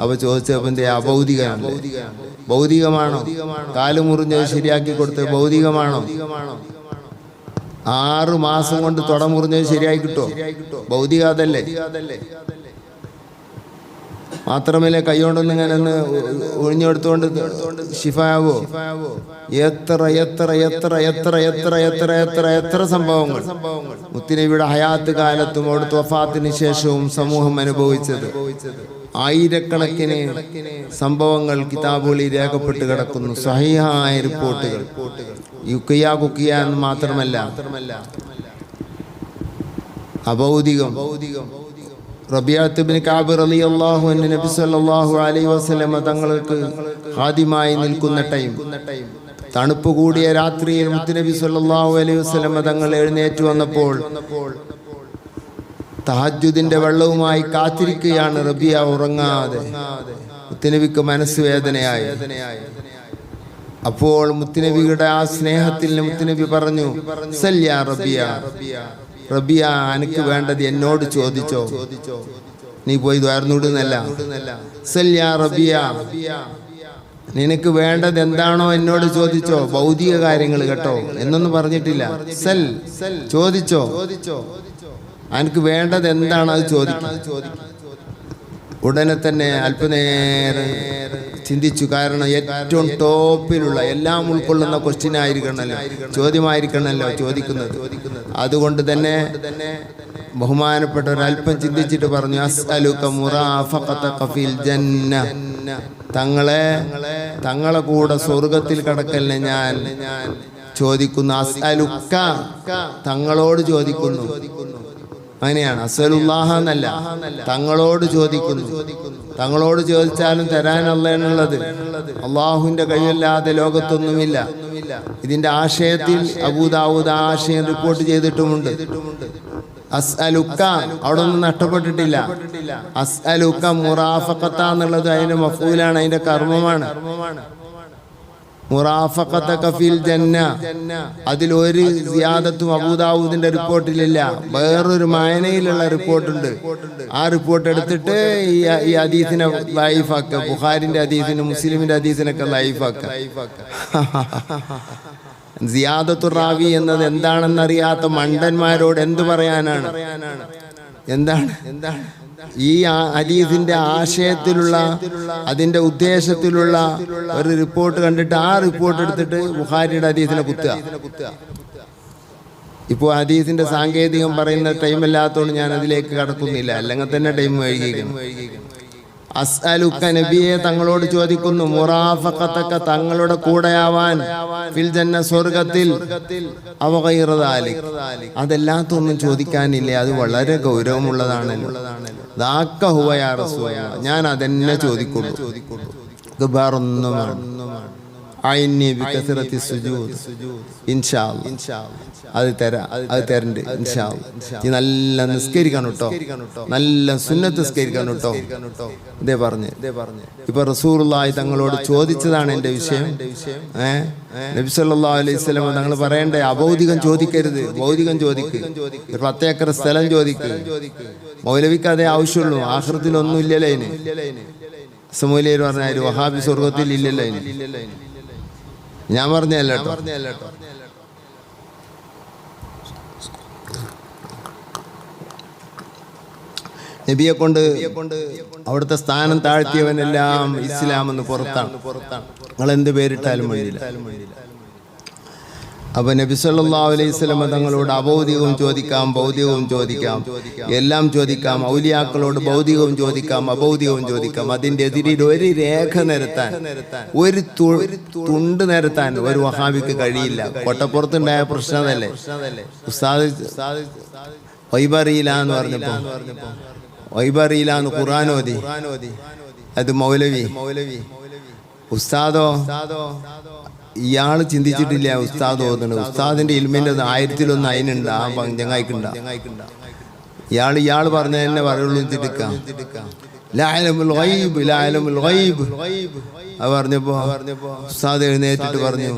അപ്പൊ ചോദിച്ചപ്പോ അഭൗതികമാണ്. ഭൗതികമാണോ? കാല് മുറിഞ്ഞത് ശരിയാക്കി കൊടുത്ത് ഭൗതികമാണോ? 6 മാസം കൊണ്ട് തുട മുറിഞ്ഞത് ശരിയായി കിട്ടോ? ഭൗതിക അതല്ലേ. മാത്രമല്ല കൈകൊണ്ടൊന്നും ഇങ്ങനെ ഒന്ന് ഒഴിഞ്ഞെടുത്തുകൊണ്ട് ശിഫാവോ? എത്ര എത്ര എത്ര എത്ര എത്ര എത്ര എത്ര എത്ര സംഭവങ്ങൾ മുത്തുനബിയുടെ ഹയാത്ത് കാലത്തും അവിടുത്തെ വഫാത്തിന് ശേഷവും സമൂഹം അനുഭവിച്ചത്. ആയിരക്കണക്കിന് സംഭവങ്ങൾ കിതാബുകളിൽ രേഖപ്പെട്ട് കിടക്കുന്നു. സഹീഹായ റിപ്പോർട്ടുകൾ. കുക്കിയ എന്ന് മാത്രമല്ല, അഭൗതികം. റബീഅത്ത് ഇബ്നു കഅബ് റളിയല്ലാഹു അൻഹു നബി സല്ലല്ലാഹു അലൈഹി വസല്ലം തങ്ങൾക്ക് ഖാദിമായി നിൽക്കുന്ന ടൈം, തണുപ്പ് കൂടിയ രാത്രിയിൽ മുത്തുനബി സല്ലല്ലാഹു അലൈഹി വസല്ലം തങ്ങൾ എഴുന്നേറ്റ് വന്നപ്പോൾ തഹജ്ജുദിന്റെ വെള്ളവുമായി കാത്തിരിക്കുകയാണ് റബിയ ഉറങ്ങാതെ. മുത്തുനബിക്ക് മനസ്സ് വേദനയായി. അപ്പോൾ മുത്തുനബിയുടെ ആ സ്നേഹത്തിൽ മുത്തുനബി പറഞ്ഞു, സല്യാ റബിയ, റബിയ എനിക്ക് വേണ്ടത് എന്നോട് ചോദിച്ചോ, നീ പോയി ദ്വാർന്നൂടുന്നല്ല. സല്യാ റബിയ, നിനക്ക് വേണ്ടത് എന്താണോ എന്നോട് ചോദിച്ചോ. ഭൗതിക കാര്യങ്ങൾ കേട്ടോ എന്നൊന്നും പറഞ്ഞിട്ടില്ല. സൽ, ചോദിച്ചോ, എനിക്ക് വേണ്ടത് എന്താണ് അത് ചോദിക്കും. ഉടനെ തന്നെ അല്പനേരം ചിന്തിച്ചു. കാരണം ഏറ്റവും ടോപ്പിലുള്ള എല്ലാം ഉൾക്കൊള്ളുന്ന ക്വസ്റ്റ്യൻ ആയിരിക്കണമല്ലോ, ചോദ്യമായിരിക്കണമല്ലോ ചോദിക്കുന്നത്. അതുകൊണ്ട് തന്നെ ബഹുമാനപ്പെട്ട ഒരല്പം ചിന്തിച്ചിട്ട് പറഞ്ഞു, അസ്അലുക മുറാഫഖതക ഫിൽ ജന്ന, തങ്ങളെ കൂടെ സ്വർഗത്തിൽ കടക്കലിനെ ഞാൻ ചോദിക്കുന്നു. അസ്അലുക, തങ്ങളോട് ചോദിക്കുന്നു. അങ്ങനെയാണ്, അസ്അലുല്ലാഹ എന്നല്ല, തങ്ങളോട് ചോദിക്കുന്നു. തങ്ങളോട് ചോദിച്ചാലും തരാനല്ലുള്ളത്. അള്ളാഹുവിന്റെ കഴിവല്ലാതെ ലോകത്തൊന്നുമില്ല. ഇതിന്റെ ആശയത്തിൽ അബൂദാവൂദ് ആശയം റിപ്പോർട്ട് ചെയ്തിട്ടുമുണ്ട്. അസ്അലുക അവിടെ ഒന്നും നഷ്ടപ്പെട്ടിട്ടില്ല. അസ്അലുക മുറാഫഖത എന്നുള്ളത് അതിന്റെ മഫൂലാണ്, അതിന്റെ കർമ്മമാണ്. മുറാഫഖതക ഫിൽ ജന്ന, അതിലൊരു സിയാദത്തും അബൂദാവൂദിന്റെ റിപ്പോർട്ടിലില്ല. വേറൊരു മായനയിലുള്ള റിപ്പോർട്ടുണ്ട്. ആ റിപ്പോർട്ട് എടുത്തിട്ട് ഈ ഹദീസിനെ ലൈഫാക്കുക. ബുഖാരിന്റെ ഹദീസിനും മുസ്ലിമിന്റെ ഹദീസിനൊക്കെ ലൈഫാക്കുക. സിയാദത്തു റാവി എന്നത് എന്താണെന്നറിയാത്ത മണ്ടന്മാരോട് എന്തു പറയാനാണ്? എന്താണ് ഈ ഹദീസിന്റെ ആശയത്തിലുള്ള, അതിന്റെ ഉദ്ദേശത്തിലുള്ള ഒരു റിപ്പോർട്ട് കണ്ടിട്ട് ആ റിപ്പോർട്ട് എടുത്തിട്ട് ബുഖാരിയുടെ ഹദീസിനെ കുത്തുക. ഇപ്പോൾ ഹദീസിന്റെ സാങ്കേതികം പറയുന്ന ടൈമല്ലാത്തതുകൊണ്ട് ഞാൻ അതിലേക്ക് കടക്കുന്നില്ല, അല്ലെങ്കിൽ തന്നെ ടൈം വൈകിക്കണം. അസ്അലുക, നബിയെ തങ്ങളോട് ചോദിക്കുന്നു, മുറാഫഖതക, തങ്ങളുടെ കൂടെയാവാൻ, ഫിൽ ജന്ന, സ്വർഗത്തിൽ, അവ ഗൈറ ദാലിക്, അതല്ലാത്തൊന്നും ചോദിക്കാനില്ലേ? അത് വളരെ ഗൗരവമുള്ളതാണല്ലോ. ദാക ഹുവ യാ റസൂലല്ലാഹ്, ഞാൻ അതെന്നെ ചോദിക്കുള്ളൂ. വേറൊന്നും ഐനി ബികസറത്തി സുജൂദ്, ഇൻഷാ അല്ലാഹ് അത് തരാം, അത് തരണ്ട് ഇൻഷാ അല്ലാഹ്. നീ നല്ല നിസ്കരിക്കണം കേട്ടോ, നല്ല സുന്നത്ത് നിസ്കരിക്കണം കേട്ടോ. ഇതേ പറഞ്ഞ് ഇപ്പൊ റസൂലുള്ളാഹി തങ്ങളോട് ചോദിച്ചതാണ് എന്റെ വിഷയം. നബി സല്ലല്ലാഹു അലൈഹി വസല്ലം തങ്ങൾ പറയണ്ടേ, അഭൗതികം ചോദിക്കരുത്, ഭൗതികം ചോദിക്ക്. ഒരു 10 ഏക്കർ സ്ഥലം ചോദിക്ക്. മൗലവിക്ക് അതേ ആവശ്യമുള്ളൂ, ആഖിറത്തിലൊന്നും ഇല്ലല്ലോ അതിന്. സമൂലയിൽ പറഞ്ഞാൽ വഹാബി സ്വർഗത്തിൽ ഇല്ലല്ലോ അതിന്. ഞാൻ പറഞ്ഞല്ലോ കേട്ടോ. നബിയെ കൊണ്ട് അവിടുത്തെ സ്ഥാനം താഴ്ത്തിയവനെല്ലാം ഇസ്ലാം എന്ന് പുറത്താണ്. നിങ്ങൾ എന്ത് പേരിട്ടാലും വേണ്ടിയില്ല. അപ്പൊ നബി സല്ലല്ലാഹു അലൈഹി വസല്ലം തങ്ങളോട് അഭൗതികവും ചോദിക്കാം, ഭൗതികവും ചോദിക്കാം, എല്ലാം ചോദിക്കാം. ഔലിയാക്കളോട് ഭൗതികവും ചോദിക്കാം, അഭൗതികവും ചോദിക്കാം. അതിന്റെ എതിരിൽ ഒരു രേഖ നിരത്താൻ, ഒരു തുണ്ട് നിരത്താൻ ഒരു വഹാബിക്ക് കഴിയില്ല. കൊട്ടപ്പുറത്തുണ്ടായ പ്രശ്നമല്ലേ. ഉസ്താദ് വൈബറിയില്ല എന്ന് പറഞ്ഞപ്പോ, വൈബറിയില്ല എന്ന് ഖുർആൻ ഓതി, അത് മൗലവി. ഉസ്താദോ ഇയാള് ചിന്തിച്ചിട്ടില്ല ഉസ്താദ് ഓതുന്നത്. ഉസ്താദിന്റെ ഇൽമിന്റെ 1000-1 അതിനുണ്ട്, ആ ചങ്ങായിക്കുണ്ട. ഇയാള് പറഞ്ഞ തന്നെ പറയുള്ളൂ. തിടുക്കാം അത് പറഞ്ഞപ്പോ ഉസ്താദ് എഴുന്നേറ്റിട്ട് പറഞ്ഞു,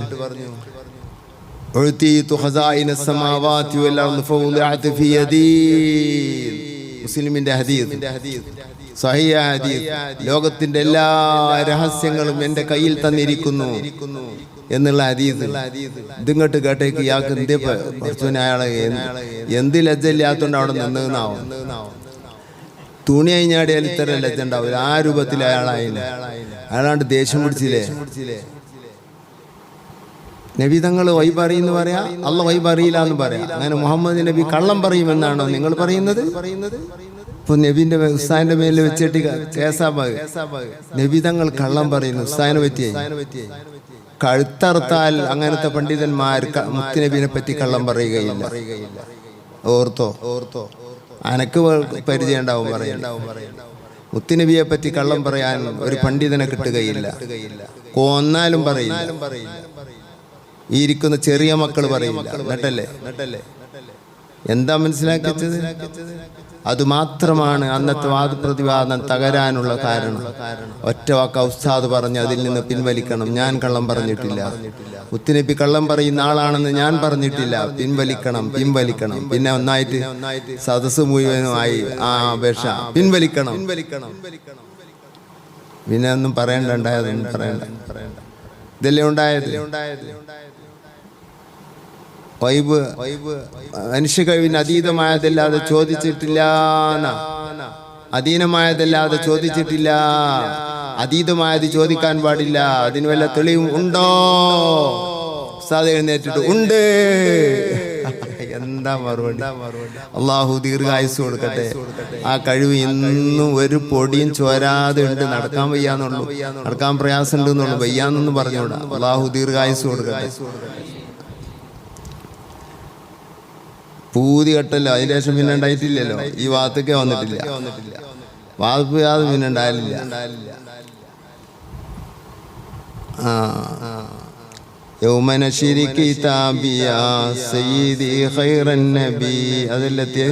മുസ്ലിമിന്റെ ഹദീസ്, സഹിഹ ഹദീസ്, ലോകത്തിന്റെ എല്ലാ രഹസ്യങ്ങളും എന്റെ കയ്യിൽ തന്നിരിക്കുന്നു. എന്നുള്ള ഹദീസ് ഇതിങ്ങോട്ട് കേട്ടേക്ക് ഇയാൾക്ക് എന്തേ പഠിച്ചോനെ അയാളെ എന്ത് ലജ്ജ ഇല്ലാത്തതുകൊണ്ട് അവിടെ നിന്നാവും. തുണി കഴിഞ്ഞാടിയാൽ ഇത്ര ലജ്ജ ഉണ്ടാവില്ല. ആ രൂപത്തിൽ അയാളായില്ല. അയാളാണ്ട് ദേഷ്യം പിടിച്ചില്ലേ. നബി തങ്ങൾ വൈബ് അറിയെന്ന് പറയാ, അല്ല വൈബ് അറിയില്ല എന്ന് പറയാം. അങ്ങനെ മുഹമ്മദ് നബി കള്ളം പറയുമെന്നാണോ നിങ്ങൾ പറയുന്നത്? ഇപ്പൊ നബിന്റെ ഉസ്താദിന്റെ മേലിൽ വെച്ചിട്ട് കേസാബാഗ് നബി തങ്ങൾ കള്ളം പറയുന്നു ഉസ്താദിനെ പറ്റി. കഴുത്തറുത്താൽ അങ്ങനത്തെ പണ്ഡിതന്മാർ മുത്തുനബിനെ പറ്റി കള്ളം പറയുകയില്ല. ഓർത്തോ അനക്ക് പരിചയം ഉണ്ടാവും പറയാം. മുത്തുനബിയെ പറ്റി കള്ളം പറയാൻ ഒരു പണ്ഡിതനെ കിട്ടുകയില്ല. കൊന്നാലും പറയില്ല. ഈ ഇരിക്കുന്ന ചെറിയ മക്കൾ പറയില്ല. നട്ടല്ലേ എന്താ മനസ്സിലാക്കിച്ചത്? അതുമാത്രമാണ് അന്നത്തെ വാദപ്രതിവാദം തകരാനുള്ള കാരണം. ഒറ്റ വാക്ക് ഉസ്താദ് പറഞ്ഞ് അതിൽ നിന്ന് പിൻവലിക്കണം. ഞാൻ കള്ളം പറഞ്ഞിട്ടില്ല. മുത്തുനബി കള്ളം പറയുന്ന ആളാണെന്ന് ഞാൻ പറഞ്ഞിട്ടില്ല. പിൻവലിക്കണം. പിന്നെ ഒന്നായിട്ട് സദസ്സ് മുഴുവനുമായി ആ അപേക്ഷ പിൻവലിക്കണം. പിന്നെ ഒന്നും പറയണ്ടുണ്ടായതൊന്നും പറയണ്ട. ഇതല്ലേ ഉണ്ടായത്. വൈബ് മനുഷ്യ കഴിവിന് അതീതമായതല്ലാതെ ചോദിച്ചിട്ടില്ല. അധീനമായതല്ലാതെ ചോദിച്ചിട്ടില്ല. അതീതമായത് ചോദിക്കാൻ പാടില്ല. അതിന് വല്ല തെളിവും ഉണ്ടോ? ഉസ്താദ് എഴുന്നേറ്റിട്ട് ഉണ്ട്. എന്താ മറുപടി? അള്ളാഹു ദീർഘായുസ് കൊടുക്കട്ടെ. ആ കഴിവ് ഇന്നും ഒരു പൊടിയും ചോരാതെ ഉണ്ട്. നടക്കാൻ വയ്യാന്നുള്ളൂ, നടക്കാൻ പ്രയാസം ഉണ്ടെന്നുള്ളൂ, വയ്യാന്നൊന്നും പറഞ്ഞോടാ. അള്ളാഹു ദീർഘായുസ് കൊടുക്കട്ടെ. പൂതി കെട്ടല്ലോ. അതിന് ശേഷം പിന്നെ ഉണ്ടായിട്ടില്ലല്ലോ. ഈ വാത്തൊക്കെ വന്നിട്ടില്ല. വാത്ത് യാതൊന്നും പിന്നെ ഉണ്ടായില്ല. യൗമനശ്ശിരി കിതാബിയ സയ്യിദി ഖൈറൻ നബി. അതിലെത്തിയ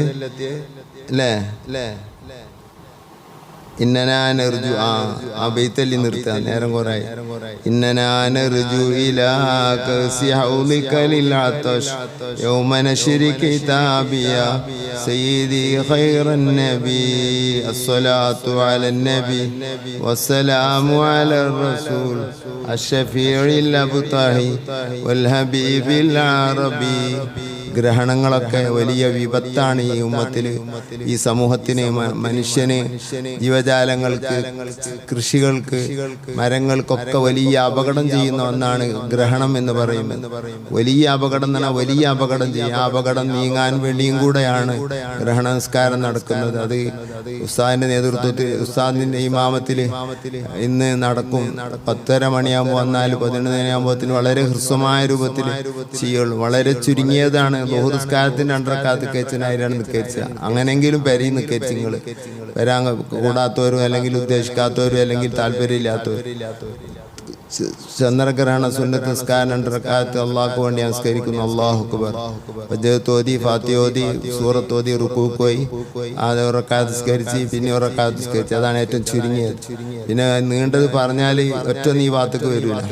അല്ലേ? ഇന്നനാനർജു ആ ബൈത്തല്ലി നിർത്താ. നേരം കുറേ. ഇന്നനാനർജു ഇലാ കസി ഹൗലിക ലിൽ അതശ് യൗമനശ്ശിരി കിതാബിയ സയ്യിദി ഖൈറൻ നബി അസ്സലാത്തു അലൻ നബി വസ്സലാമു അലർ റസൂൽ അഷ്ഫീഇൽ അബ്തഹി വൽ ഹബീബിൽ അറബി. ഗ്രഹണങ്ങളൊക്കെ വലിയ വിപത്താണ് ഈ ഉമ്മത്തിന്, ഈ സമൂഹത്തിന്, മനുഷ്യന്, ജീവജാലങ്ങൾക്ക്, കൃഷികൾക്ക്, മരങ്ങൾക്കൊക്കെ വലിയ അപകടം ചെയ്യുന്ന ഒന്നാണ് ഗ്രഹണം എന്ന് പറയുന്നത്. വലിയ അപകടം എന്ന് പറഞ്ഞാൽ വലിയ അപകടം ചെയ്യും. ആ അപകടം നീങ്ങാൻ വേണ്ടിയും കൂടെയാണ് ഗ്രഹണ നിസ്കാരം നടക്കുന്നത്. അത് ഉസ്താദിന്റെ നേതൃത്വത്തിൽ, ഉസ്താദിന്റെ ഇമാമത്തിൽ ഇന്ന് നടക്കും. 10:30 മണിയാകുമ്പോൾ വന്നാൽ 11:30 വളരെ ഹ്രസ്വമായ രൂപത്തിൽ ചെയ്യുള്ളൂ. വളരെ ചുരുങ്ങിയതാണ്. ബഹുസ്കാരത്തിന്റെ 2 റക്അത്ത് നിസ്കരിച്ചതിനായിട്ടാണ് നിസ്കരിച്ച. അങ്ങനെങ്കിലും പെരയിൽ നിസ്കരിച്ച് നിങ്ങൾ വരാൻ കൂടാത്തവരും അല്ലെങ്കിൽ ഉദ്ദേശിക്കാത്തവരും അല്ലെങ്കിൽ താല്പര്യമില്ലാത്തവരും ചന്ദ്രഗ്രഹണ സുന്നത്ത് നിസ്കാരം 2 റക്അത്ത് അള്ളാഹ്ക്ക് വേണ്ടി നമസ്കരിക്കുന്നു. അല്ലാഹു അക്ബർ. വജ്ഹത്തോതി, ഫാത്തിഹോതി, സൂറത്തോതി, റുകൂക്ക് പോയി ആ 1 റക്അത്ത് നിസ്കരിച്ച് പിന്നെ 1 റക്അത്ത് നിസ്കരിച്ച്. അതാണ് ഏറ്റവും ചുരുങ്ങിയത്. പിന്നെ നീണ്ടത് പറഞ്ഞാൽ ഒറ്റ നീ ഭാഗത്തേക്ക് വരില്ല.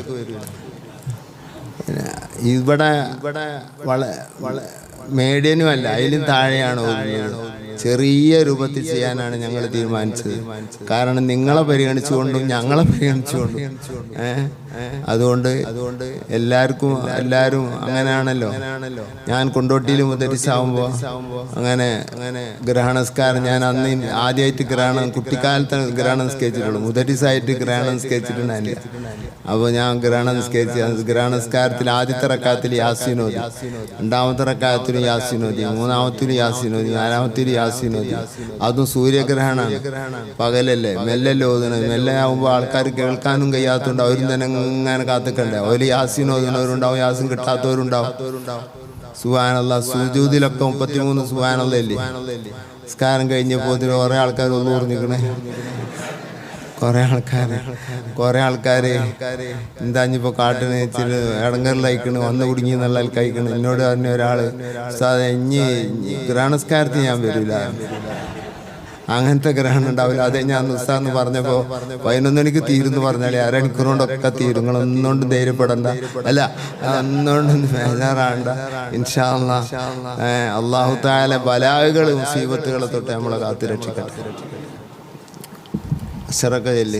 ഇവിടെ മേഡിയനും അല്ല, അതിലും താഴെയാണ്. ചെറിയ രൂപത്തിൽ ചെയ്യാനാണ് ഞങ്ങൾ തീരുമാനിച്ചത്. കാരണം നിങ്ങളെ പരിഗണിച്ചുകൊണ്ടും ഞങ്ങളെ പരിഗണിച്ചുകൊണ്ടും അതുകൊണ്ട് എല്ലാവരും അങ്ങനെയാണല്ലോ. ഞാൻ കൊണ്ടോട്ടിയിൽ മുദരിസാവുമ്പോൾ അങ്ങനെ ഗ്രഹണസ്കാരം ഞാൻ അന്ന് ആദ്യമായിട്ട് കുട്ടിക്കാലത്ത് ഗ്രഹണം നിസ്കരിച്ചിട്ടുള്ളൂ. മുദരിസായിട്ട് ഗ്രഹണം നിസ്കരിച്ചിട്ടുണ്ടായില്ല. അപ്പോൾ ഞാൻ ഗ്രഹണസ്കാരത്തിൽ ആദ്യത്തെ റക്അത്തിൽ യാസീൻ ഓതി, 2ാമത്തെ റക്അത്തിലും യാസീൻ ഓതി, 3ാമത്തിലും യാസീൻ ഓതി, 4ാമത്തിലും യാസീൻ ഓതി. അതും സൂര്യഗ്രഹണമാണ്, പകലല്ലേ, മെല്ലല്ലേ ഓതുന്നത്. മെല്ലെ ആകുമ്പോൾ ആൾക്കാർ കേൾക്കാനും കഴിയാത്തതുകൊണ്ട് അവരും തന്നെ ഇങ്ങനെ കാത്തിക്കണ്ടേ. അവർ യാസീൻ ഓതുന്നവരുണ്ടാവും, യാസീൻ കിട്ടാത്തവരുണ്ടാവും. സുബ്ഹാനല്ലാഹ്. സുജൂദിലൊക്കെ 33 സുബ്ഹാനല്ലാഹ് ഇല്ലേ. നിസ്കാരം കഴിഞ്ഞപ്പോൾ കുറേ ആൾക്കാർ ഒന്നു പറഞ്ഞിരിക്കണേ. കുറേ ആൾക്കാർ എന്താ ഇനിയിപ്പോൾ കാട്ടിന് ഇച്ചിരി ഇടങ്ങറിലയക്കണ്, വന്ന് കുടുങ്ങി എന്നുള്ള കഴിക്കണം. എന്നോട് പറഞ്ഞ ഒരാൾ, ഇനി ഗ്രഹണസ്കാരത്തിന് ഞാൻ വരില്ല, അങ്ങനത്തെ ഗ്രഹണം ഉണ്ടാവില്ല. അതേ ഞാൻ ഉസ്താന്ന് പറഞ്ഞപ്പോൾ 11 മണിക്ക് തീരുന്ന് പറഞ്ഞാൽ 1/2 മണിക്കൂറുകൊണ്ടൊക്കെ തീരും. നിങ്ങളൊന്നുകൊണ്ട് ധൈര്യപ്പെടണ്ട, അല്ല ഒന്നുകൊണ്ട് ബേജാറാണ്ട. ഇൻഷാ അല്ലാഹ് അല്ലാഹു തആല ബലാഗുകൾ മുസീബത്തുകളെ തൊട്ട് നമ്മളെ കാത്തു രക്ഷിക്കട്ടെ. അശ്റക ചൊല്ലി.